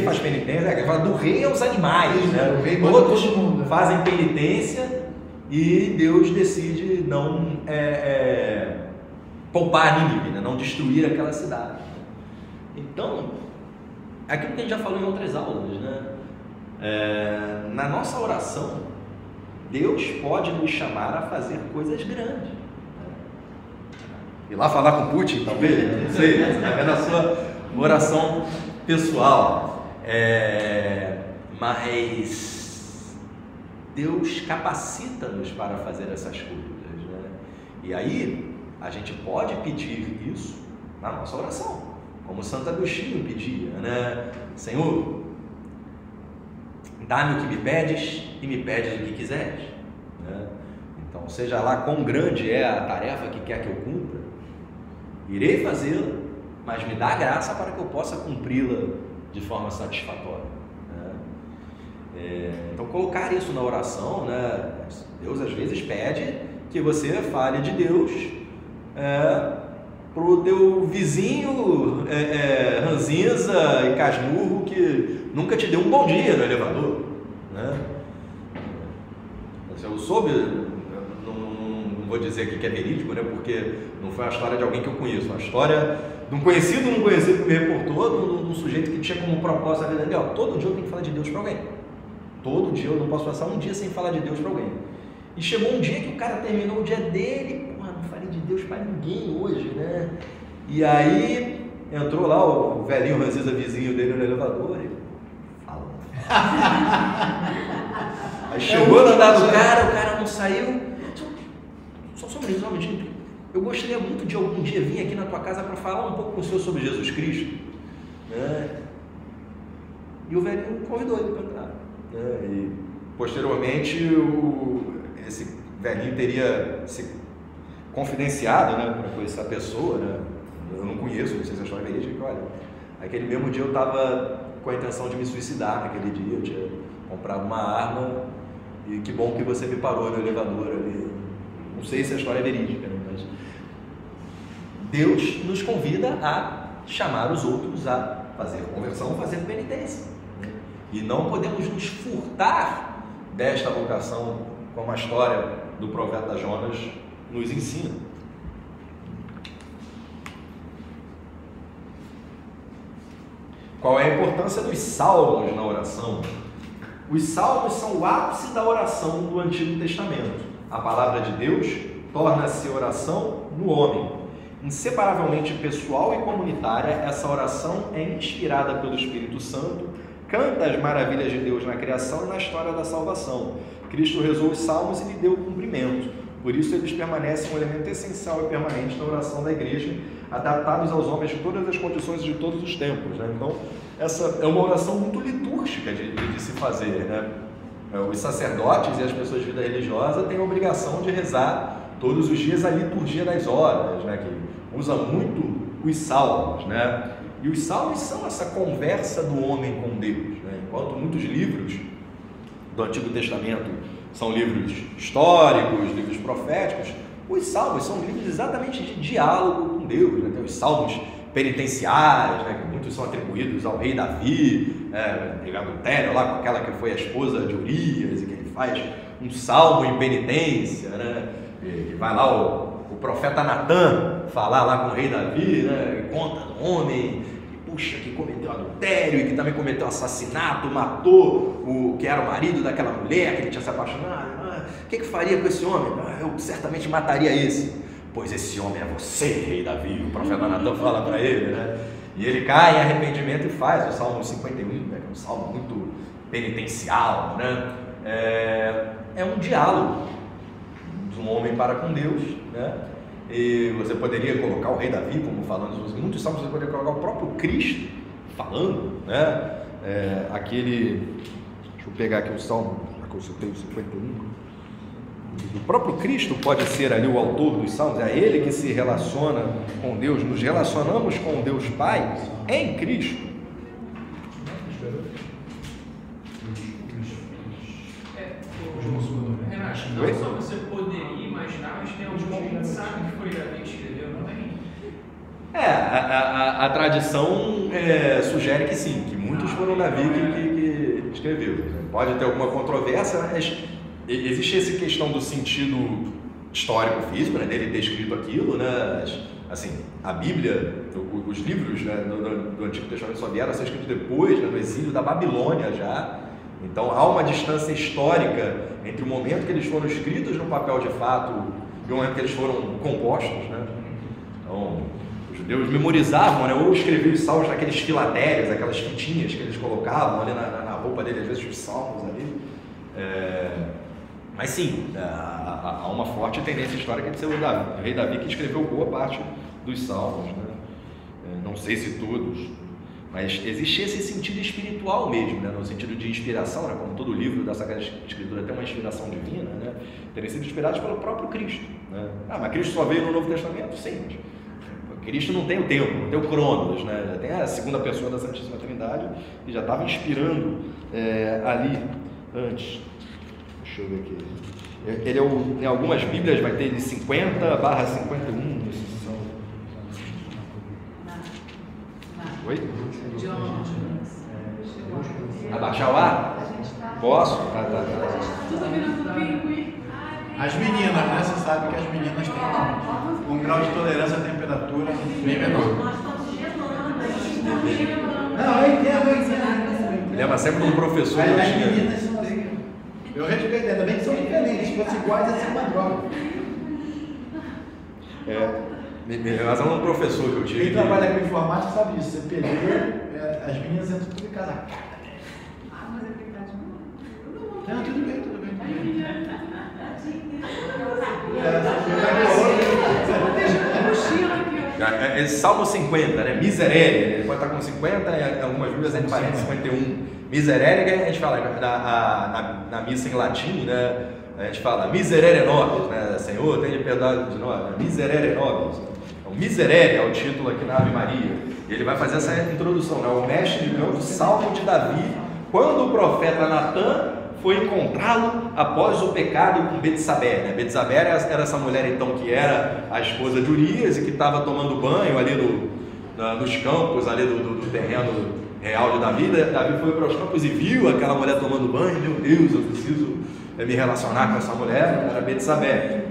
faz penitência, do rei aos animais, né? O rei todos fazem penitência e Deus decide não poupar Nínive, né? Não destruir aquela cidade. Então, aquilo que a gente já falou em outras aulas, né? Na nossa oração, Deus pode nos chamar a fazer coisas grandes. Ir lá falar com Putin, talvez, não sei, na sua oração pessoal. Mas Deus capacita-nos para fazer essas coisas, né? E aí, a gente pode pedir isso na nossa oração, como Santo Agostinho pedia, né? Senhor, dá-me o que me pedes e me pedes o que quiseres, né? Então, seja lá quão grande é a tarefa que quer que eu cumpra, irei fazê-la, mas me dá graça para que eu possa cumpri-la de forma satisfatória, né? Então, colocar isso na oração, né? Deus às vezes pede que você fale de Deus para o teu vizinho ranzinza e casmurro que nunca te deu um bom dia no elevador, né? Eu soube, não vou dizer aqui que é verídico, né? Porque não foi a história de alguém que eu conheço, uma história de um conhecido que me reportou, de um sujeito que tinha como propósito a vida dele, todo dia eu tenho que falar de Deus para alguém. Todo dia eu não posso passar um dia sem falar de Deus para alguém. E chegou um dia que o cara terminou o dia dele, porra, não falei de Deus para ninguém hoje, né? E aí entrou lá o velhinho Ranziza, vizinho dele no elevador e falou. Aí chegou no andar do cara, o cara não saiu. Só um minutinho. Eu gostaria muito de algum dia vir aqui na tua casa para falar um pouco com o senhor sobre Jesus Cristo, né? E o velhinho convidou ele para entrar, né? E posteriormente esse velhinho teria se confidenciado, né, para conhecer a pessoa, né? Eu não conheço, não sei se a história é verídica. Olha, aquele mesmo dia eu estava com a intenção de me suicidar. Naquele dia eu tinha comprado uma arma e que bom que você me parou no elevador ali. Não sei se a história é verídica, né? Mas Deus nos convida a chamar os outros a fazer conversão, fazer penitência, né? E não podemos nos furtar desta vocação, como a história do profeta Jonas nos ensina. Qual é a importância dos salmos na oração? Os salmos são o ápice da oração do Antigo Testamento. A palavra de Deus torna-se oração no homem. Inseparavelmente pessoal e comunitária, essa oração é inspirada pelo Espírito Santo, canta as maravilhas de Deus na criação e na história da salvação. Cristo rezou os salmos e lhe deu cumprimento. Por isso eles permanecem um elemento essencial e permanente na oração da igreja, adaptados aos homens de todas as condições e de todos os tempos, né? Então, essa é uma oração muito litúrgica de se fazer, né? Os sacerdotes e as pessoas de vida religiosa têm a obrigação de rezar todos os dias a liturgia das horas, né? Que usa muito os salmos, né? E os salmos são essa conversa do homem com Deus, né? Enquanto muitos livros do Antigo Testamento são livros históricos, livros proféticos, os salmos são livros exatamente de diálogo com Deus, né? Tem os salmos penitenciários, né? Que muitos são atribuídos ao rei Davi, teve adultério lá com aquela que foi a esposa de Urias, e que ele faz um salmo em penitência, né? E vai lá o profeta Natã falar lá com o rei Davi, né? E conta do homem que cometeu adultério e que também cometeu assassinato, matou o que era o marido daquela mulher que ele tinha se apaixonado. O que faria com esse homem? Eu certamente mataria esse. Pois esse homem é você, rei Davi. O profeta Natã fala para ele, né? E ele cai em arrependimento e faz o Salmo 51, né? Que é um salmo muito penitencial, né? É um diálogo de um homem para com Deus, né? E você poderia colocar o rei Davi como falando, muitos salmos você poderia colocar o próprio Cristo falando, né? Deixa eu pegar aqui o salmo, já que eu citei o 51. O próprio Cristo pode ser ali o autor dos salmos, é ele que se relaciona com Deus, nos relacionamos com Deus Pai em Cristo. Renato, não só você poderia imaginar, mas tem alguns que sabem que foi Davi que escreveu, não tem? A tradição sugere que sim, que muitos foram Davi que escreveu. Pode ter alguma controvérsia, mas existe essa questão do sentido histórico físico, né, dele ter escrito aquilo, né? Assim, a Bíblia, os livros, né, do Antigo Testamento só vieram a ser escritos depois, né, no exílio da Babilônia já. Então há uma distância histórica entre o momento que eles foram escritos no papel de fato e o momento que eles foram compostos, né? Então os judeus memorizavam, né, ou escreviam os salmos naqueles filadérios, aquelas fitinhas que eles colocavam ali na roupa deles, às vezes os salmos ali. Mas sim, há uma forte tendência histórica de ser o rei Davi que escreveu boa parte dos salmos, né? Não sei se todos, mas existe esse sentido espiritual mesmo, né? No sentido de inspiração, né? Como todo livro da Sagrada Escritura tem uma inspiração divina, né? Terem sido inspirados pelo próprio Cristo, né? Mas Cristo só veio no Novo Testamento? Sim, mas Cristo não tem o tempo, não tem o Cronos, né? Já tem a segunda pessoa da Santíssima Trindade e já estava inspirando ali antes. Deixa eu ver aqui. Ele em algumas Bíblias vai ter de 50/51. Oi? Abaixar o ar? Posso? Tá. As meninas, né? Você sabe que as meninas têm um grau de tolerância à temperatura bem menor. Não, eu entendo. Lembra sempre de um professor. As meninas são assim. Eu respeito, ainda bem que são diferentes. Se fossem iguais, ia ser uma droga. Mas é um professor que eu tive. Quem trabalha com informática sabe disso. Você perdeu, as meninas entram tudo em casa. Mas é verdade, Não, tudo bem. Esse Salmo 50, né? Miserere, ele pode estar com 50, em algumas Bíblias a gente fala 51. Miserere, que a gente fala na missa em latim, né? A gente fala Miserere nobis, né? Senhor, tenha piedade de nós. Miserere nobis. Então, Miserere é o título aqui na Ave Maria. E ele vai fazer essa introdução, né? O mestre de canto, Salmo de Davi, quando o profeta Natan foi encontrá-lo após o pecado com Betsabé, né? Betsabé era essa mulher então que era a esposa de Urias e que estava tomando banho ali nos campos ali do terreno real de Davi. Davi foi para os campos e viu aquela mulher tomando banho. Meu Deus, eu preciso me relacionar com essa mulher. Era Betsabé.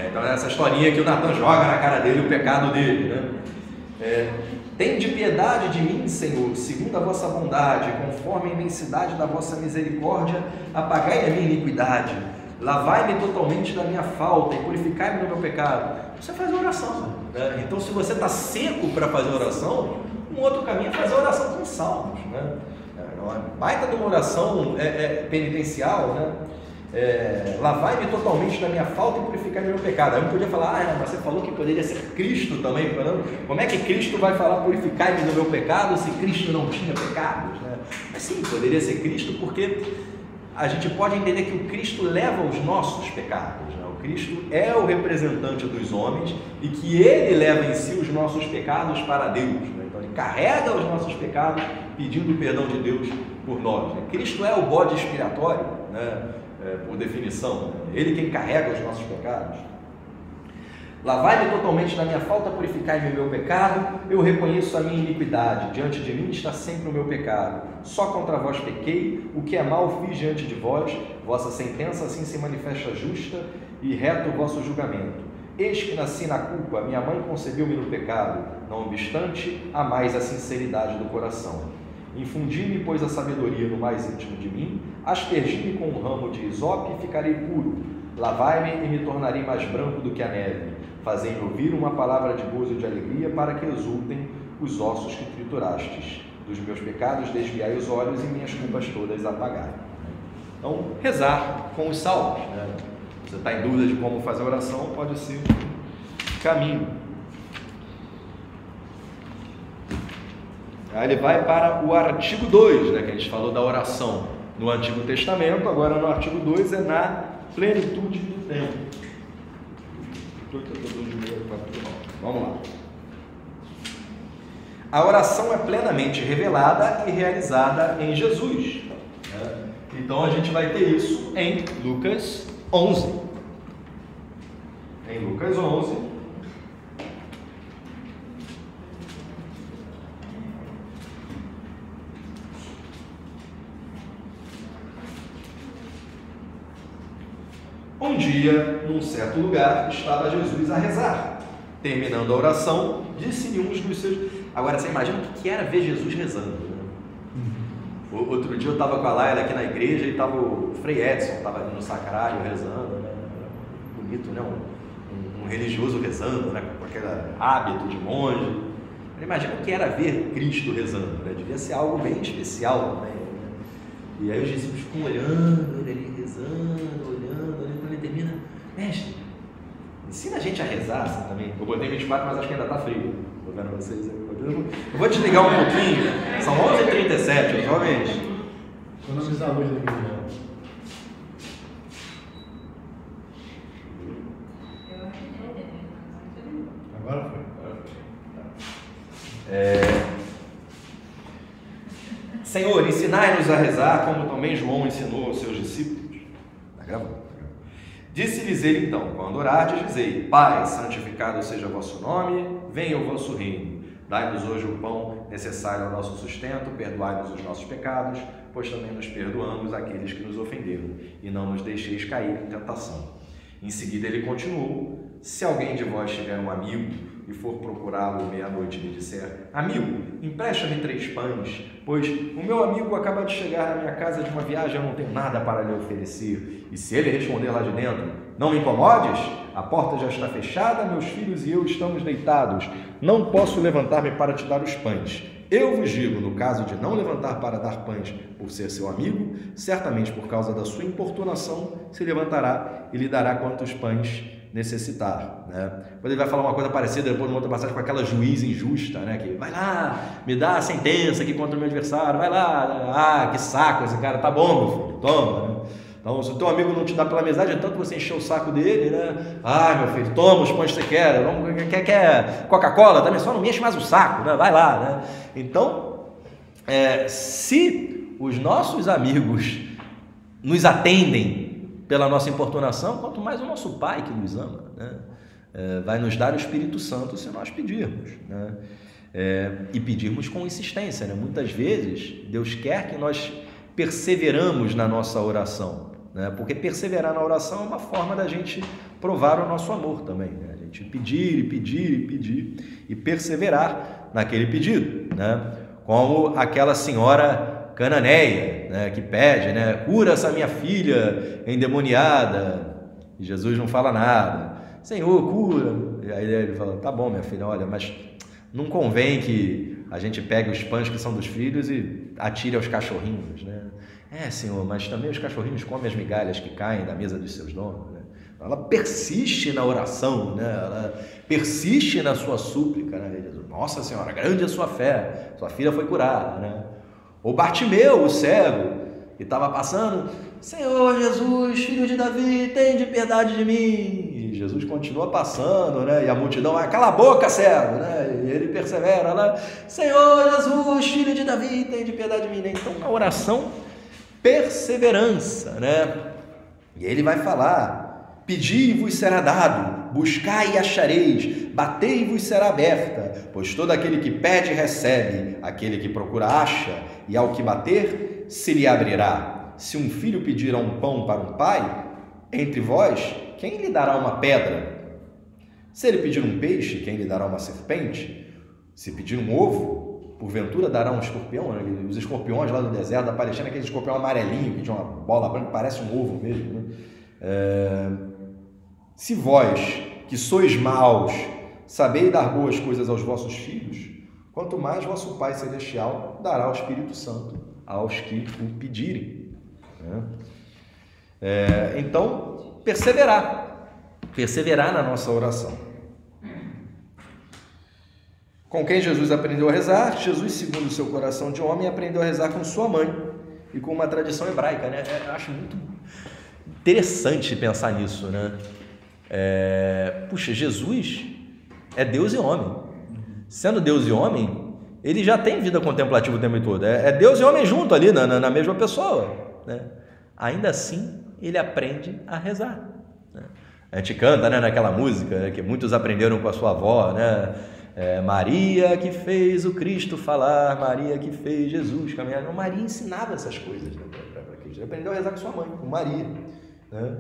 Então essa historinha que o Natan joga na cara dele o pecado dele, né? Tende piedade de mim, Senhor, segundo a vossa bondade, conforme a imensidade da vossa misericórdia, apagai a minha iniquidade, lavai-me totalmente da minha falta e purificai-me do meu pecado. Você faz oração, né? Então, se você está seco para fazer oração, um outro caminho é fazer oração com salmos, né? Uma baita de uma oração penitencial, né? Lavai-me totalmente da minha falta e purificar-me do meu pecado. Aí eu podia falar, mas você falou que poderia ser Cristo também. Como é que Cristo vai falar purificar-me do meu pecado se Cristo não tinha pecados, né? Mas sim, poderia ser Cristo, porque a gente pode entender que o Cristo leva os nossos pecados, né? O Cristo é o representante dos homens e que Ele leva em si os nossos pecados para Deus, né? Então Ele carrega os nossos pecados pedindo o perdão de Deus por nós, né? Cristo é o bode expiatório, né? Por definição, Ele quem carrega os nossos pecados. Lavai-me totalmente da minha falta, purificai-me o meu pecado, eu reconheço a minha iniquidade, diante de mim está sempre o meu pecado, só contra vós pequei, o que é mal fiz diante de vós, vossa sentença assim se manifesta justa e reto o vosso julgamento. Eis que nasci na culpa, minha mãe concebeu-me no pecado, não obstante, há mais a sinceridade do coração. Infundi-me, pois, a sabedoria no mais íntimo de mim, aspergi-me com um ramo de isope e ficarei puro. Lavai-me e me tornarei mais branco do que a neve. Fazei-me ouvir uma palavra de gozo e de alegria, para que exultem os ossos que triturastes. Dos meus pecados desviai os olhos e minhas culpas todas apagai. Então, rezar com os salmos, né? Você está em dúvida de como fazer a oração, pode ser um caminho. Aí ele vai para o artigo 2, né, que a gente falou da oração no Antigo Testamento, agora no artigo 2 é na plenitude do tempo. Vamos lá. A oração é plenamente revelada e realizada em Jesus, né? Então a gente vai ter isso em Lucas 11. Em Lucas 11. Um dia, num certo lugar, estava Jesus a rezar. Terminando a oração, disse-lhe uns dos seus... Agora, você imagina o que era ver Jesus rezando, né? Outro dia eu estava com a Laila aqui na igreja e estava o Frei Edson, estava ali no sacrário rezando, né? Bonito, né? Um religioso rezando, né? Com aquele hábito de monge. Imagina o que era ver Cristo rezando, né? Devia ser algo bem especial também, né? E aí os discípulos ficam olhando, ele rezando, olhando, quando ele termina, mestre, ensina a gente a rezar assim também. Eu botei 24, mas acho que ainda está frio. Estou vendo vocês aí. Eu vou desligar um pouquinho. São 11h37, jovens. Economizar a luz da igreja. Agora foi. Senhor, ensinai-nos a rezar como também João ensinou aos seus discípulos. Está gravando? Disse-lhes ele então, quando orardes, dizei: Pai, santificado seja o vosso nome, venha o vosso reino. Dai-nos hoje o pão necessário ao nosso sustento, perdoai-nos os nossos pecados, pois também nos perdoamos aqueles que nos ofenderam, e não nos deixeis cair em tentação. Em seguida ele continuou: se alguém de vós tiver um amigo e for procurá-lo meia-noite e lhe disser: amigo, empresta-me 3 pães, pois o meu amigo acaba de chegar na minha casa de uma viagem, eu não tenho nada para lhe oferecer. E se ele responder lá de dentro: não me incomodes, a porta já está fechada, meus filhos e eu estamos deitados, não posso levantar-me para te dar os pães. Eu vos digo, no caso de não levantar para dar pães por ser seu amigo, certamente por causa da sua importunação, se levantará e lhe dará quantos pães necessitar, né? Depois ele vai falar uma coisa parecida depois numa outra passagem com aquela juíza injusta, né? Que vai lá, me dá a sentença aqui contra o meu adversário, vai lá, que saco esse cara, tá bom, meu filho, toma, né? Então, se o teu amigo não te dá pela amizade, é tanto você encher o saco dele, né? Meu filho, toma os pães que você quer, quer Coca-Cola também, só não me enche mais o saco, né? Vai lá, né? Então, se os nossos amigos nos atendem pela nossa importunação, quanto mais o nosso Pai que nos ama, né? Vai nos dar o Espírito Santo se nós pedirmos, né? E pedirmos com insistência, né? Muitas vezes Deus quer que nós perseveramos na nossa oração, né? Porque perseverar na oração é uma forma da gente provar o nosso amor também, né? A gente pedir e pedir e pedir e perseverar naquele pedido, né? Como aquela senhora cananeia, né, que pede, né, cura essa minha filha endemoniada, e Jesus não fala nada, Senhor, cura, e aí ele fala, tá bom minha filha, olha, mas não convém que a gente pegue os pães que são dos filhos e atire aos cachorrinhos, né? Senhor, mas também os cachorrinhos comem as migalhas que caem da mesa dos seus donos, né? Ela persiste na oração, né? Ela persiste na sua súplica, né? Jesus, nossa Senhora, grande é a sua fé, sua filha foi curada, né? Ou Bartimeu, o cego, que estava passando, Senhor Jesus, filho de Davi, tem de piedade de mim. E Jesus continua passando, né? E a multidão vai, cala a boca, cego, né? E ele persevera lá, Senhor Jesus, filho de Davi, tem de piedade de mim. Então, na oração, perseverança, né? E ele vai falar, pedi e vos será dado, buscai e achareis, batei e vos será aberta, pois todo aquele que pede recebe, aquele que procura acha, e ao que bater se lhe abrirá. Se um filho pedir um pão para um pai, entre vós, quem lhe dará uma pedra? Se ele pedir um peixe, quem lhe dará uma serpente? Se pedir um ovo, porventura dará um escorpião? Os escorpiões lá do deserto da Palestina, aquele escorpião amarelinho, que tinha uma bola branca, parece um ovo mesmo, né? Se vós, que sois maus, sabeis dar boas coisas aos vossos filhos, quanto mais vosso Pai Celestial dará o Espírito Santo aos que o pedirem, né? Então, perseverar na nossa oração. Com quem Jesus aprendeu a rezar? Jesus, segundo o seu coração de homem, aprendeu a rezar com sua mãe e com uma tradição hebraica, né? Eu acho muito interessante pensar nisso, né? Puxa, Jesus é Deus e homem. Sendo Deus e homem, ele já tem vida contemplativa o tempo todo. É Deus e homem junto ali, na mesma pessoa, né? Ainda assim, ele aprende a rezar, né? A gente canta, né, naquela música, né, que muitos aprenderam com a sua avó, né? Maria que fez o Cristo falar, Maria que fez Jesus caminhar. Não, Maria ensinava essas coisas, né, para Cristo. Ele aprendeu a rezar com sua mãe, com Maria, né?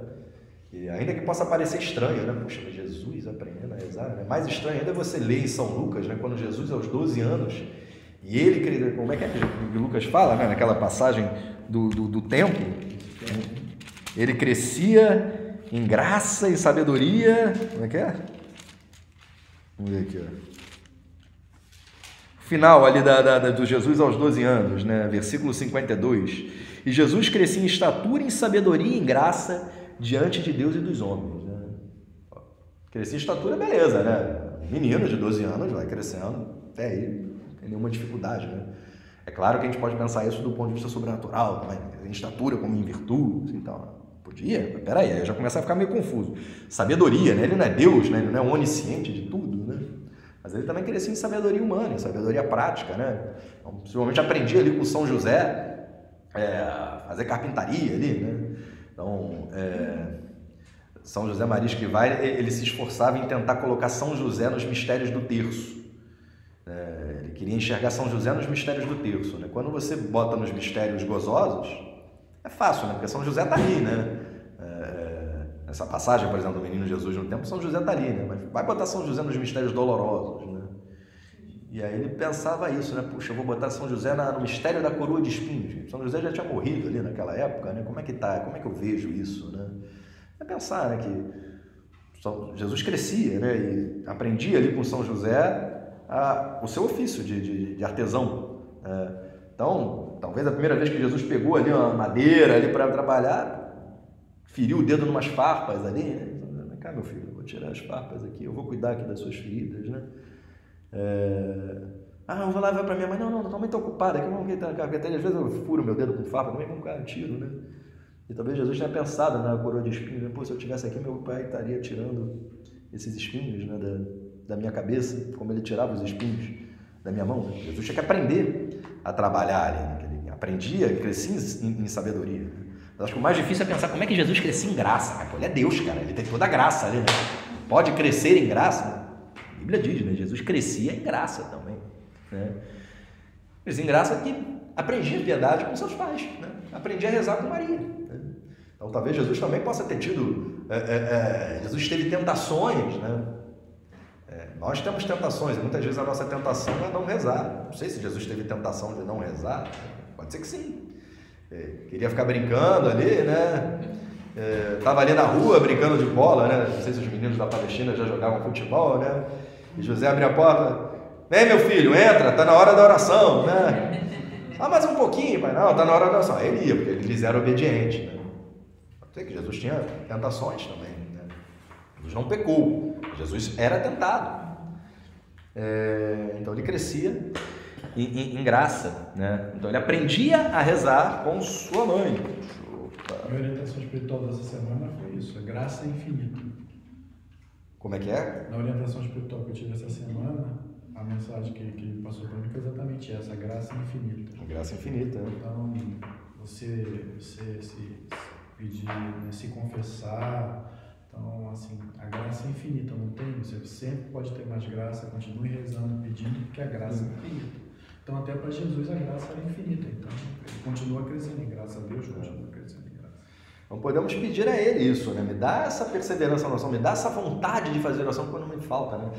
E ainda que possa parecer estranho, né? Puxa, mas Jesus aprendendo a rezar, né? Mais estranho ainda é você ler em São Lucas, né? Quando Jesus, aos 12 anos, e ele, como é que Lucas fala, né? Naquela passagem do templo, ele crescia em graça e sabedoria, como é que é? Vamos ver aqui, ó. Final ali do Jesus aos 12 anos, né? Versículo 52. E Jesus crescia em estatura, em sabedoria e em graça diante de Deus e dos homens, né? Crescer em estatura, beleza, né? Menino de 12 anos vai crescendo, até aí não tem nenhuma dificuldade, né? É claro que a gente pode pensar isso do ponto de vista sobrenatural, né? Em estatura como em virtude, então, podia, mas peraí, aí já começa a ficar meio confuso. Sabedoria, né? Ele não é Deus, né? Ele não é onisciente de tudo, né? Mas ele também crescia em sabedoria humana, em sabedoria prática, né? Então, possivelmente aprendia ali com São José a fazer carpintaria ali, né? Então, São José Maria Escrivá, ele se esforçava em tentar colocar São José nos mistérios do terço. Ele queria enxergar São José nos mistérios do terço, né? Quando você bota nos mistérios gozosos, é fácil, né? Porque São José está ali, né? Essa passagem, por exemplo, do menino Jesus no templo, São José está ali, né? Mas vai botar São José nos mistérios dolorosos, né? E aí ele pensava isso, né? Puxa, eu vou botar São José no mistério da coroa de espinhos. São José já tinha morrido ali naquela época, né? Como é que tá? Como é que eu vejo isso, né? É pensar, né, que Jesus crescia, né? E aprendia ali com São José o seu ofício de artesão. Então, talvez a primeira vez que Jesus pegou ali uma madeira ali para trabalhar, feriu o dedo numas farpas ali, né? Vem cá, meu filho, eu vou tirar as farpas aqui, eu vou cuidar aqui das suas feridas, né? Eu vou lá, vai para minha mãe. Não, tua mãe está ocupada aqui, às vezes eu furo meu dedo com farpa também, vamos cair um tiro, né? E talvez Jesus tenha pensado na coroa de espinhos, né? Pô, se eu estivesse aqui, meu pai estaria tirando esses espinhos, né, da minha cabeça, como ele tirava os espinhos da minha mão. Jesus tinha que aprender a trabalhar ali, né? Ele aprendia, crescia em sabedoria. Eu acho que o mais difícil é pensar como é que Jesus crescia em graça. Pô, ele é Deus, cara, ele tem toda a graça ali, né? Pode crescer em graça. A Bíblia diz, né? Jesus crescia em graça também, né? Crescia em graça que aprendia piedade com seus pais, né? Aprendia a rezar com Maria, né? Então talvez Jesus também possa ter tido, Jesus teve tentações, né? Nós temos tentações, e muitas vezes a nossa tentação é não rezar. Não sei se Jesus teve tentação de não rezar, pode ser que sim. Queria ficar brincando ali, né? Estava ali na rua brincando de bola, né? Não sei se os meninos da Palestina já jogavam futebol, né? E José abre a porta, vem meu filho, entra, está na hora da oração, né? Mais um pouquinho, pai, não, está na hora da oração. Aí ele ia, porque eles eram obedientes, né? Pode ser que Jesus tinha tentações também, né? Jesus não pecou, Jesus era tentado. Então ele crescia em graça, né? Então ele aprendia a rezar com sua mãe. A minha orientação espiritual dessa semana foi isso, a graça infinita. Como é que é? Na orientação espiritual que eu tive essa semana, a mensagem que passou para mim foi exatamente essa, a graça infinita. A graça infinita, né? Então, você se pedir, né, se confessar, então, assim, a graça é infinita, não tem, você sempre pode ter mais graça, continue rezando, pedindo, porque a graça é infinita. Então, até para Jesus a graça é infinita, então ele continua crescendo em graça, Deus continua crescendo em graça. Então podemos pedir a Ele isso, né? Me dá essa perseverança na oração, me dá essa vontade de fazer oração quando me falta, né?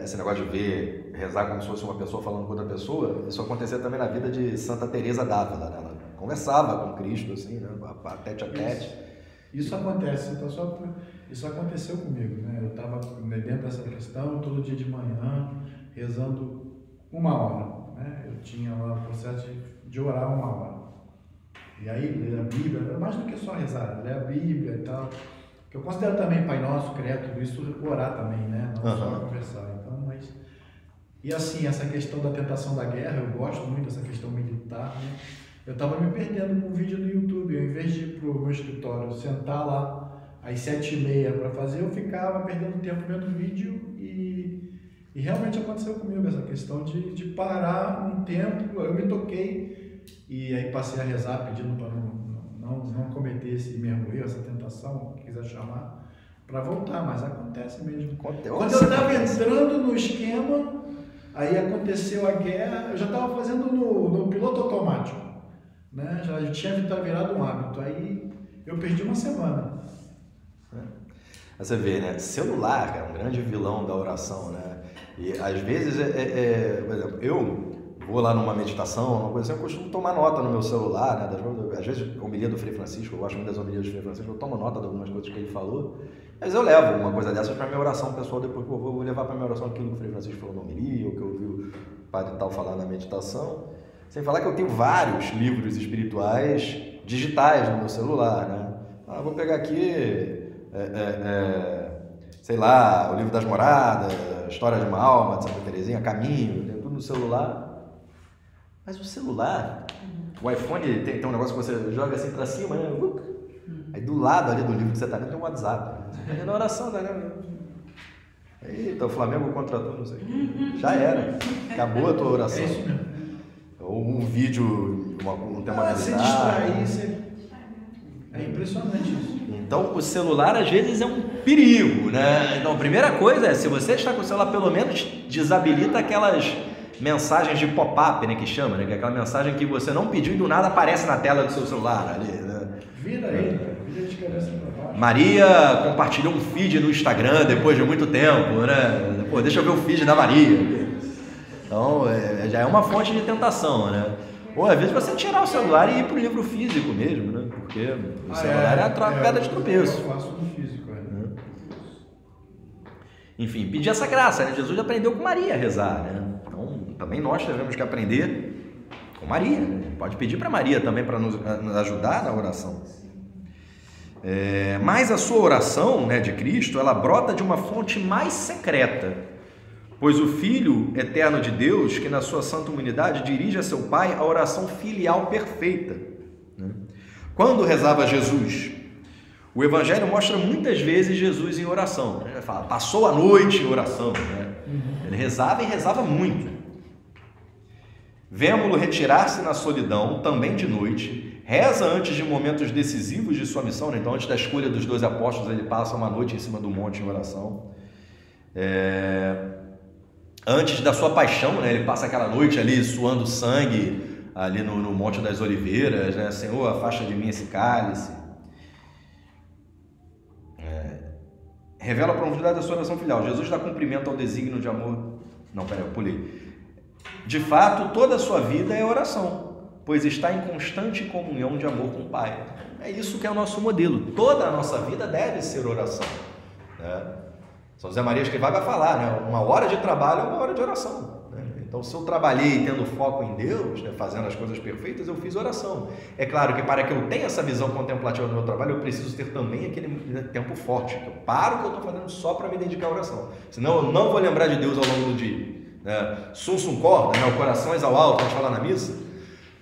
Esse negócio de rezar como se fosse uma pessoa falando com outra pessoa, isso acontecia também na vida de Santa Teresa d'Ávila, né? Ela conversava com Cristo, assim, né? Tete a tete. Isso acontece, então isso aconteceu comigo, né? Eu estava dentro dessa questão, todo dia de manhã, rezando 1 hora, né? Eu tinha lá o processo de orar 1 hora. E aí, ler a Bíblia, era mais do que só rezar, ler a Bíblia e tal. Que eu considero também Pai Nosso, Credo, tudo isso, orar também, né? Não só conversar. Então, mas... E assim, essa questão da tentação da guerra, eu gosto muito dessa questão militar, né? Eu estava me perdendo com um vídeo no YouTube. Ao invés de ir para o meu escritório, sentar lá às 7h30 para fazer, eu ficava perdendo tempo vendo o vídeo e realmente aconteceu comigo essa questão de parar um tempo. Eu me toquei e aí passei a rezar pedindo para não cometer esse mesmo erro, essa tentação, que quiser chamar, para voltar, mas acontece mesmo. Quando eu estava entrando no esquema, aí aconteceu a guerra, eu já estava fazendo no piloto automático, né? Já tinha virado um hábito, aí eu perdi 1 semana. Você vê, né? Celular é um grande vilão da oração, né? E às vezes, por exemplo, eu vou lá numa meditação, uma coisa assim, eu costumo tomar nota no meu celular, né? Às vezes, a homilia do Frei Francisco, eu gosto muito das homilias do Frei Francisco, eu tomo nota de algumas coisas que ele falou, mas eu levo uma coisa dessas para minha oração pessoal, depois que eu vou levar para minha oração aquilo que o Frei Francisco falou na homilia, ou que eu ouvi o padre tal falar na meditação, sem falar que eu tenho vários livros espirituais digitais no meu celular, né? Vou pegar aqui, sei lá, o Livro das Moradas, História de uma Alma, de Santa Teresinha, Caminho, tem tudo no celular. Mas o celular, o iPhone tem um negócio que você joga assim pra cima, né? Aí do lado ali do livro que você tá lendo tem um WhatsApp. Aí na oração, né? Eita, o Flamengo contratou, não sei o quê. Já era. Acabou a tua oração. É isso mesmo. Ou um vídeo, um tema se distrair, é impressionante isso. Então, o celular às vezes é um perigo, né? Então, a primeira coisa é, se você está com o celular, pelo menos desabilita mensagens de pop-up, né, que chama, né, que é aquela mensagem que você não pediu e do nada aparece na tela do seu celular ali, né? Vira ele, cara. Vira de cabeça pra baixo. Maria compartilhou um feed no Instagram depois de muito tempo, né? Pô, deixa eu ver o feed da Maria. Então, já é uma fonte de tentação, né? Ou às vezes você tirar o celular e ir para o livro físico mesmo, né? Porque o celular é a pedra de tropeço. Eu faço no físico, Enfim, pedir essa graça, né? Jesus aprendeu com Maria a rezar, né? Então, também nós devemos que aprender com Maria, né? Pode pedir para Maria também para nos ajudar na oração. Mas a sua oração, né, de Cristo, ela brota de uma fonte mais secreta, pois o Filho eterno de Deus, que na sua santa humanidade dirige a seu Pai a oração filial perfeita, né? Quando rezava Jesus, o Evangelho mostra muitas vezes Jesus em oração. Ele fala, passou a noite em oração, né? Ele rezava e rezava muito. Vemo-lo retirar-se na solidão, também de noite, reza antes de momentos decisivos de sua missão, né? Então antes da escolha dos 12 apóstolos, ele passa uma noite em cima do monte em oração. Antes da sua paixão, né? Ele passa aquela noite ali suando sangue ali no Monte das Oliveiras, né? Senhor, afasta de mim esse cálice. Revela a profundidade da sua oração filial. Jesus dá cumprimento ao desígnio de amor. Não, peraí, eu pulei. De fato, toda a sua vida é oração, pois está em constante comunhão de amor com o Pai. É isso que é o nosso modelo. Toda a nossa vida deve ser oração, né? São José Maria Escrivá vai falar, né? Uma hora de trabalho é uma hora de oração, né? Então, se eu trabalhei tendo foco em Deus, né, fazendo as coisas perfeitas, eu fiz oração. É claro que para que eu tenha essa visão contemplativa do meu trabalho, eu preciso ter também aquele tempo forte, que eu paro o que eu estou fazendo só para me dedicar à oração. Senão eu não vou lembrar de Deus ao longo do dia, né? Sunsum corda, né? O coração ao alto, a gente fala na missa.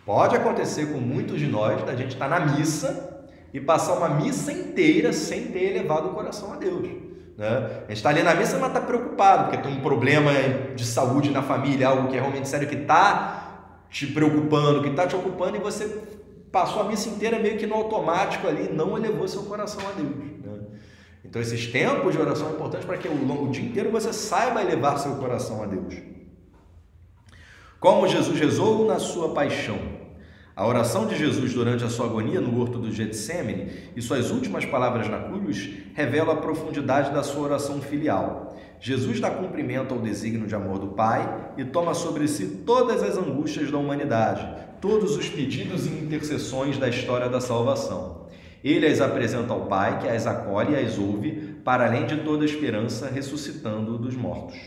Pode acontecer com muitos de nós, da gente estar na missa e passar uma missa inteira sem ter elevado o coração a Deus, né? A gente está ali na missa, mas está preocupado, porque tem um problema de saúde na família, algo que é realmente sério, que está te preocupando, que está te ocupando, e você passou a missa inteira meio que no automático ali, não elevou seu coração a Deus, né? Então esses tempos de oração são importantes para que ao longo do dia inteiro você saiba elevar seu coração a Deus. Como Jesus rezou na sua paixão. A oração de Jesus durante a sua agonia no horto do Getsêmani e suas últimas palavras na cruz revelam a profundidade da sua oração filial. Jesus dá cumprimento ao desígnio de amor do Pai e toma sobre si todas as angústias da humanidade, todos os pedidos e intercessões da história da salvação. Ele as apresenta ao Pai, que as acolhe e as ouve, para além de toda esperança, ressuscitando dos mortos.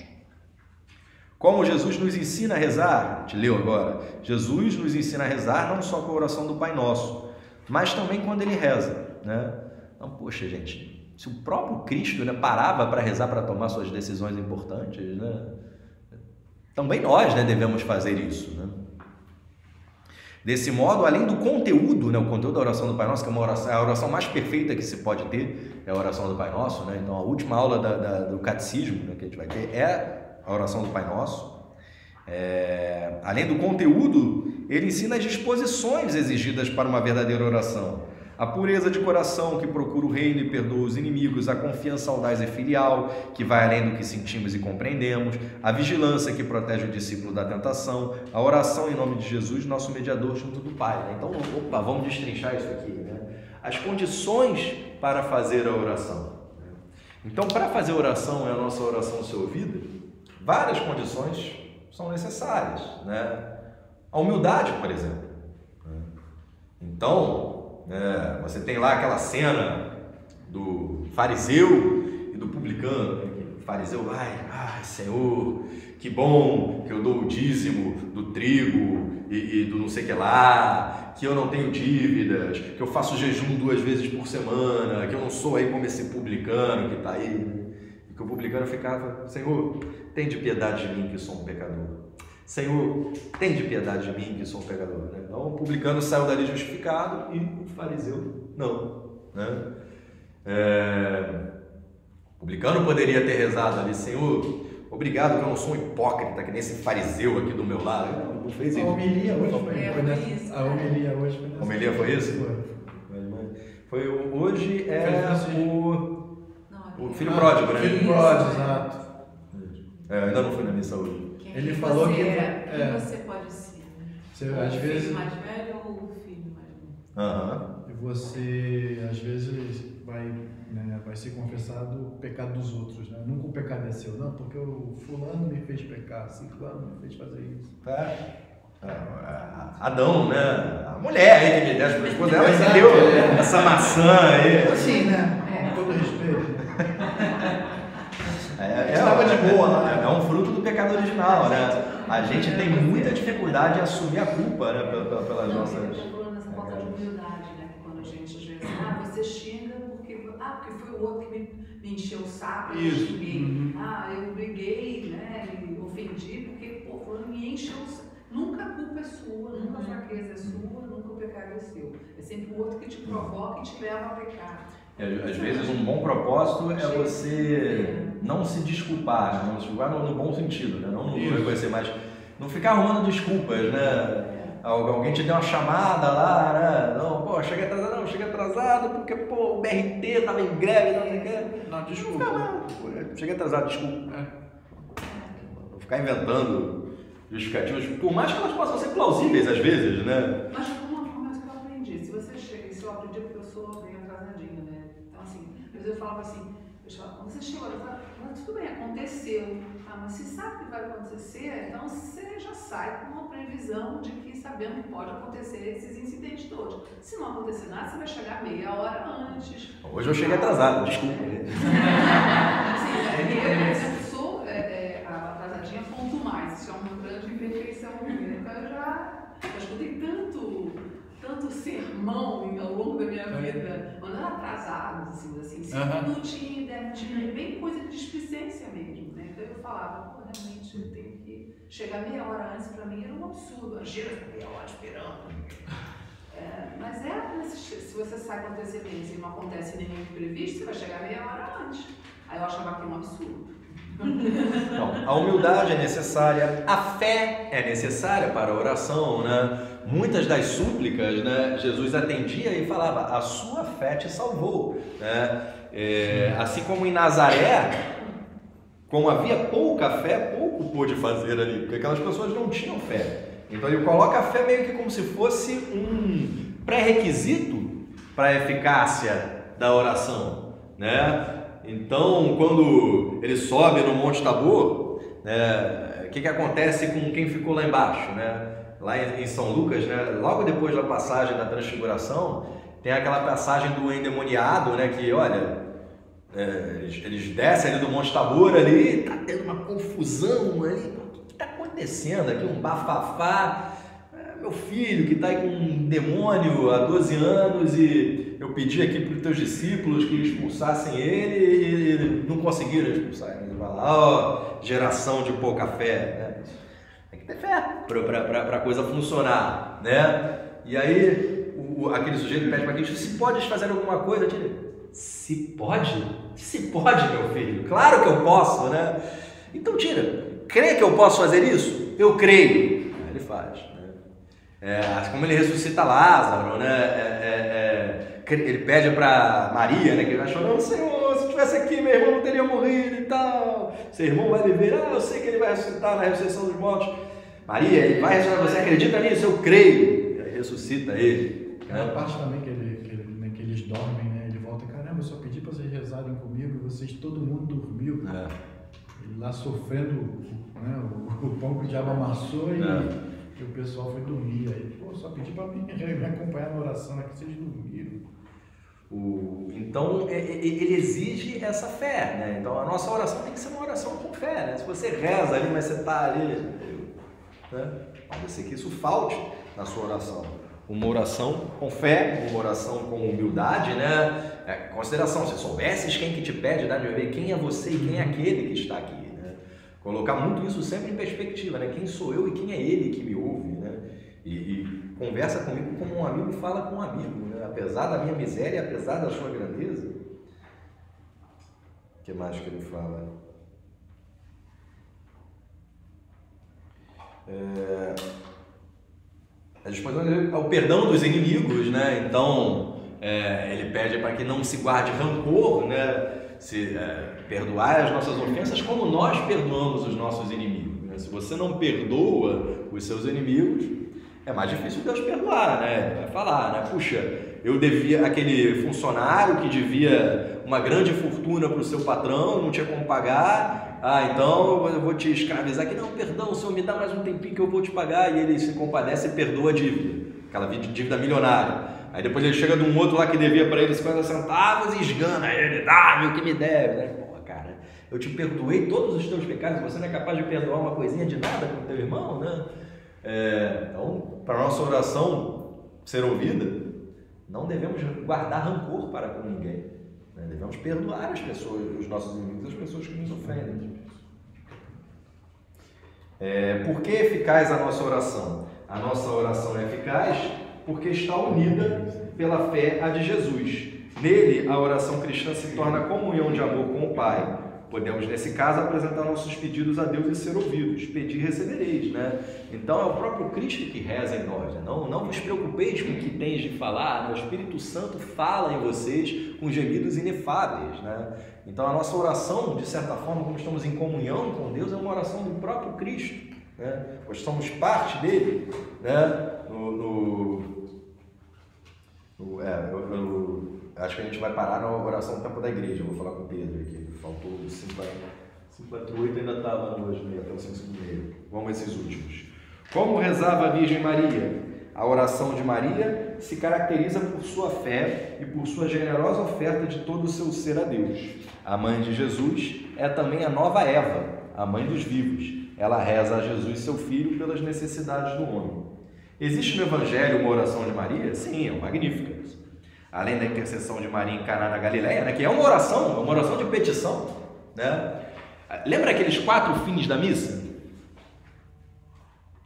Como Jesus nos ensina a rezar, te leu agora, Jesus nos ensina a rezar não só com a oração do Pai Nosso, mas também quando Ele reza, né? Então, poxa, gente, se o próprio Cristo, né, parava para rezar, para tomar suas decisões importantes, né, também nós, né, devemos fazer isso, né? Desse modo, além do conteúdo, né, o conteúdo da oração do Pai Nosso, que é a oração mais perfeita que se pode ter, é a oração do Pai Nosso, né? Então, a última aula do catecismo, né, que a gente vai ter é a oração do Pai Nosso. Além do conteúdo, ele ensina as disposições exigidas para uma verdadeira oração. A pureza de coração que procura o reino e perdoa os inimigos, a confiança audaz e filial, que vai além do que sentimos e compreendemos, a vigilância que protege o discípulo da tentação, a oração em nome de Jesus, nosso mediador junto do Pai, né? Então, vamos destrinchar isso aqui, né? As condições para fazer a oração. Então, para fazer a oração e a nossa oração ser ouvida, várias condições são necessárias, né? A humildade, por exemplo. Então, você tem lá aquela cena do fariseu e do publicano, né? O fariseu vai, Senhor, que bom que eu dou o dízimo do trigo e do não sei o que lá, que eu não tenho dívidas, que eu faço jejum 2 vezes por semana, que eu não sou aí como esse publicano que está aí, né? E que o publicano ficava, Senhor, tem de piedade de mim que sou um pecador. Senhor, tem de piedade de mim que sou um pecador, né? Então o publicano saiu dali justificado e o fariseu não, né? O publicano poderia ter rezado ali, Senhor, obrigado que eu não sou um hipócrita que nem esse fariseu aqui do meu lado. Não fez isso. A homilia hoje foi isso. A homilia hoje foi isso. A homilia foi isso? Foi hoje o filho pródigo, né? Filho pródigo, exato. Ainda não fui na missa hoje. Ele falou que Quem você pode ser? às o vezes filho mais velho ou o filho mais novo? você às vezes vai ser confessado o pecado dos outros, né? Nunca o pecado é seu, não, porque o fulano me fez pecar, ciclano me fez fazer isso. Adão, né? A mulher aí que me deu, a esposa dela que deu essa maçã aí. Assim, né? Com todo respeito. Estava de boa lá. É um fruto do pecado original, né? A gente tem muita dificuldade em assumir a culpa, né? Pelas nossas. Eu estou falando nessa falta de humildade, né? Quando a gente às vezes, você xinga porque foi o outro que me encheu o saco, eu xinguei. Eu briguei, né? Me ofendi porque fulano me encheu o saco. Nunca a culpa é sua, nunca a fraqueza é sua, nunca o pecado é seu. É sempre o outro que te provoca e te leva a pecar. Às vezes um bom propósito é você não se desculpar, né? Não se desculpar no bom sentido, né? Não reconhecer, mas não ficar arrumando desculpas, né? Alguém te deu uma chamada lá, né? Não, cheguei atrasado porque, o BRT tava em greve, não sei o quê. Não, desculpa. Cheguei atrasado, desculpa. Não ficar inventando justificativas, por mais que elas possam ser plausíveis às vezes, né? Mas uma coisa que eu aprendi, se você chega, isso eu aprendi porque eu sou bem atrasadinha, né? Então assim, às vezes eu falava assim, quando você chegou, tudo bem, aconteceu, mas se sabe que vai acontecer, então você já sai com uma previsão de que sabendo que pode acontecer esses incidentes todos. Se não acontecer nada, você vai chegar meia hora antes. Hoje eu cheguei atrasado, desculpa. Sim, eu, por exemplo, sou a atrasadinha ponto mais, isso é uma grande imperfeição minha. Então eu já escutei tanto sermão ao longo da minha vida, andando atrasados, assim, 5 minutinhos, 10 minutinhos, bem coisa de displicência mesmo, né? Então eu falava, realmente eu tenho que chegar meia hora antes, para mim era um absurdo, imagina meia hora esperando. Mas se você sai com antecedência e não acontece nenhum imprevisto, você vai chegar meia hora antes. Aí eu achava aquilo um absurdo. Então, a humildade é necessária, a fé é necessária para a oração, né? Muitas das súplicas, né, Jesus atendia e falava, a sua fé te salvou, né? Assim como em Nazaré, como havia pouca fé, pouco pôde fazer ali, porque aquelas pessoas não tinham fé. Então ele coloca a fé meio que como se fosse um pré-requisito para a eficácia da oração, né? Então, quando ele sobe no Monte Tabor, né, o que acontece com quem ficou lá embaixo, né? Lá em São Lucas, né, logo depois da passagem da transfiguração, tem aquela passagem do endemoniado, né, que, olha, eles descem ali do Monte Tabor ali, tá tendo uma confusão ali, o que está acontecendo aqui, um bafafá, meu filho que está aí com um demônio há 12 anos e eu pedi aqui para os teus discípulos que expulsassem ele e não conseguiram expulsar. Ele vai lá, geração de pouca fé, né? Tem que ter fé para a coisa funcionar, né? E aí aquele sujeito pede para Cristo, se podes fazer alguma coisa, se pode? Se pode, meu filho, claro que eu posso, né? Então crê que eu posso fazer isso? Eu creio. Aí ele faz. Como ele ressuscita Lázaro, né? Ele pede para Maria, né? Que ele vai chorando, Senhor, se estivesse aqui, meu irmão não teria morrido e tal. Seu irmão vai viver, eu sei que ele vai ressuscitar na ressurreição dos mortos. Maria, ele vai ressuscitar, você acredita nisso? Eu creio. E aí ressuscita ele. A parte também que eles dormem, né? Ele volta, caramba, eu só pedi para vocês rezarem comigo e vocês, todo mundo dormiu. Ele lá sofrendo, né? O pão que o diabo amassou e o pessoal foi dormir. Aí, só pedi para me acompanhar na oração aqui, vocês dormiram. Então, ele exige essa fé, né? Então, a nossa oração tem que ser uma oração com fé, né? Se você reza ali, mas você está ali, né? Pode ser que isso falte na sua oração. Uma oração com fé, uma oração com humildade, né? Consideração, se soubesses quem que te pede, dá de ver quem é você e quem é aquele que está aqui, né? Colocar muito isso sempre em perspectiva, né? Quem sou eu e quem é ele que me ouve, né? E conversa comigo como um amigo fala com um amigo, né? Apesar da minha miséria, apesar da sua grandeza. O que mais que ele fala? A disposição ao perdão dos inimigos, né? Então, ele pede para que não se guarde rancor, né? Perdoar as nossas ofensas como nós perdoamos os nossos inimigos. né? Se você não perdoa os seus inimigos, é mais difícil Deus perdoar, né? Vai falar, né? Puxa, eu devia, aquele funcionário que devia uma grande fortuna para o seu patrão, não tinha como pagar, então eu vou te escravizar aqui, não, perdão, o senhor me dá mais um tempinho que eu vou te pagar, e ele se compadece e perdoa a dívida, aquela dívida milionária. Aí depois ele chega de um outro lá que devia para ele 50 centavos e esgana ele, dá-me o que me deve, né? Porra, cara, eu te perdoei todos os teus pecados, você não é capaz de perdoar uma coisinha de nada com o teu irmão, né? Então, para a nossa oração ser ouvida, não devemos guardar rancor para com ninguém, né? Devemos perdoar as pessoas, os nossos inimigos, as pessoas que nos ofendem. Por que eficaz a nossa oração? A nossa oração é eficaz porque está unida pela fé a de Jesus. Nele, a oração cristã se torna comunhão de amor com o Pai. Podemos, nesse caso, apresentar nossos pedidos a Deus e ser ouvidos. Pedir, recebereis, né? Então, é o próprio Cristo que reza em nós, né? Não vos preocupeis com o que tens de falar, né? O Espírito Santo fala em vocês com gemidos inefáveis, né? Então, a nossa oração, de certa forma, como estamos em comunhão com Deus, é uma oração do próprio Cristo, né? Nós somos parte dele, né? Acho que a gente vai parar na oração do tempo da igreja. Eu vou falar com o Pedro aqui. Faltou 5:48, ainda estava hoje, né? Até o 5:30. Vamos a esses últimos. Como rezava a Virgem Maria? A oração de Maria se caracteriza por sua fé e por sua generosa oferta de todo o seu ser a Deus. A mãe de Jesus é também a nova Eva, a mãe dos vivos. Ela reza a Jesus, seu filho, pelas necessidades do homem. Existe no Evangelho uma oração de Maria? Sim, é o Magnífica. Além da intercessão de Maria em Caná na Galileia, né, que é uma oração de petição, né? Lembra aqueles 4 fins da missa?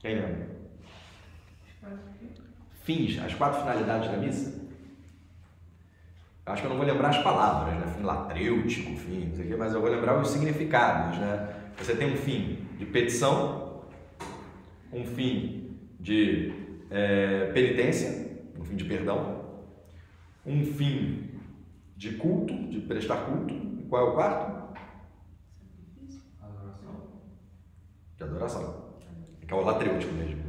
Quem lembra? Fins, as 4 finalidades da missa? Acho que eu não vou lembrar as palavras, né? Fim latrêutico, fim, não sei o quê, mas eu vou lembrar os significados, né? Você tem um fim de petição, um fim de penitência, um fim de perdão, um fim de culto, de prestar culto. E qual é o quarto? Adoração. De adoração. Que é o latrêutico mesmo.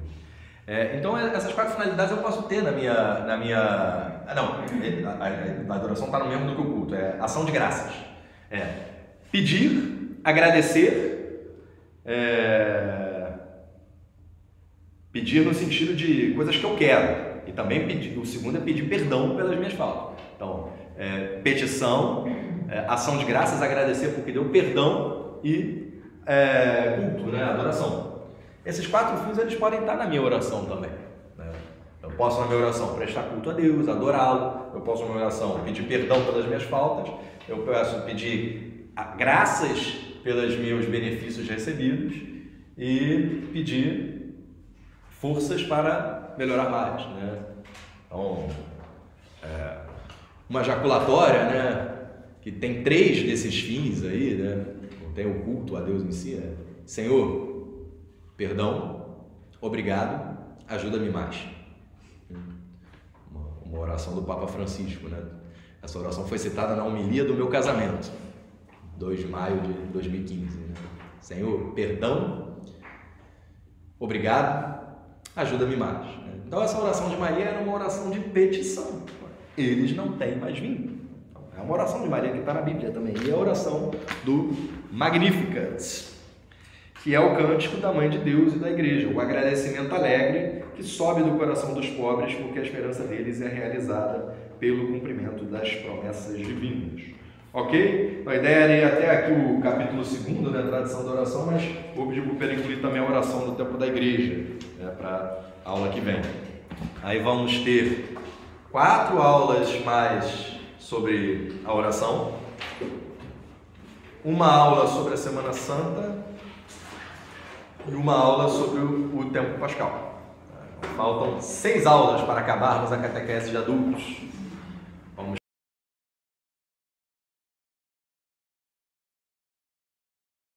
Então, essas 4 finalidades eu posso ter na minha... a adoração está no mesmo do que o culto. É ação de graças. Pedir, agradecer, pedir no sentido de coisas que eu quero. E também o segundo é pedir perdão pelas minhas faltas. Então, petição, ação de graças, agradecer porque deu perdão e culto, né? Adoração. Esses 4 fins eles podem estar na minha oração também, né? Eu posso na minha oração prestar culto a Deus, adorá-lo. Eu posso na minha oração pedir perdão pelas minhas faltas. Eu posso pedir graças pelos meus benefícios recebidos e pedir forças para melhorar mais, né? Então, uma jaculatória, né, que tem 3 desses fins aí, né? Tem o culto a Deus em si, né? Senhor, perdão, obrigado, ajuda-me mais. Uma oração do Papa Francisco, né? Essa oração foi citada na homilia do meu casamento, 2 de maio de 2015, né? Senhor, perdão, obrigado, ajuda-me mais. Então essa oração de Maria era uma oração de petição. Eles não têm mais vinho. É uma oração de Maria que está na Bíblia também. E a oração do Magnificat, que é o cântico da Mãe de Deus e da Igreja, o agradecimento alegre que sobe do coração dos pobres porque a esperança deles é realizada pelo cumprimento das promessas divinas. Ok? Então a ideia era ir até aqui o capítulo 2 da tradição da oração, mas vou pedir para o Pedro incluir também a oração do tempo da igreja, né, para a aula que vem. Aí vamos ter 4 aulas mais sobre a oração, uma aula sobre a Semana Santa e uma aula sobre o tempo pascal. Faltam 6 aulas para acabarmos a catequese de adultos.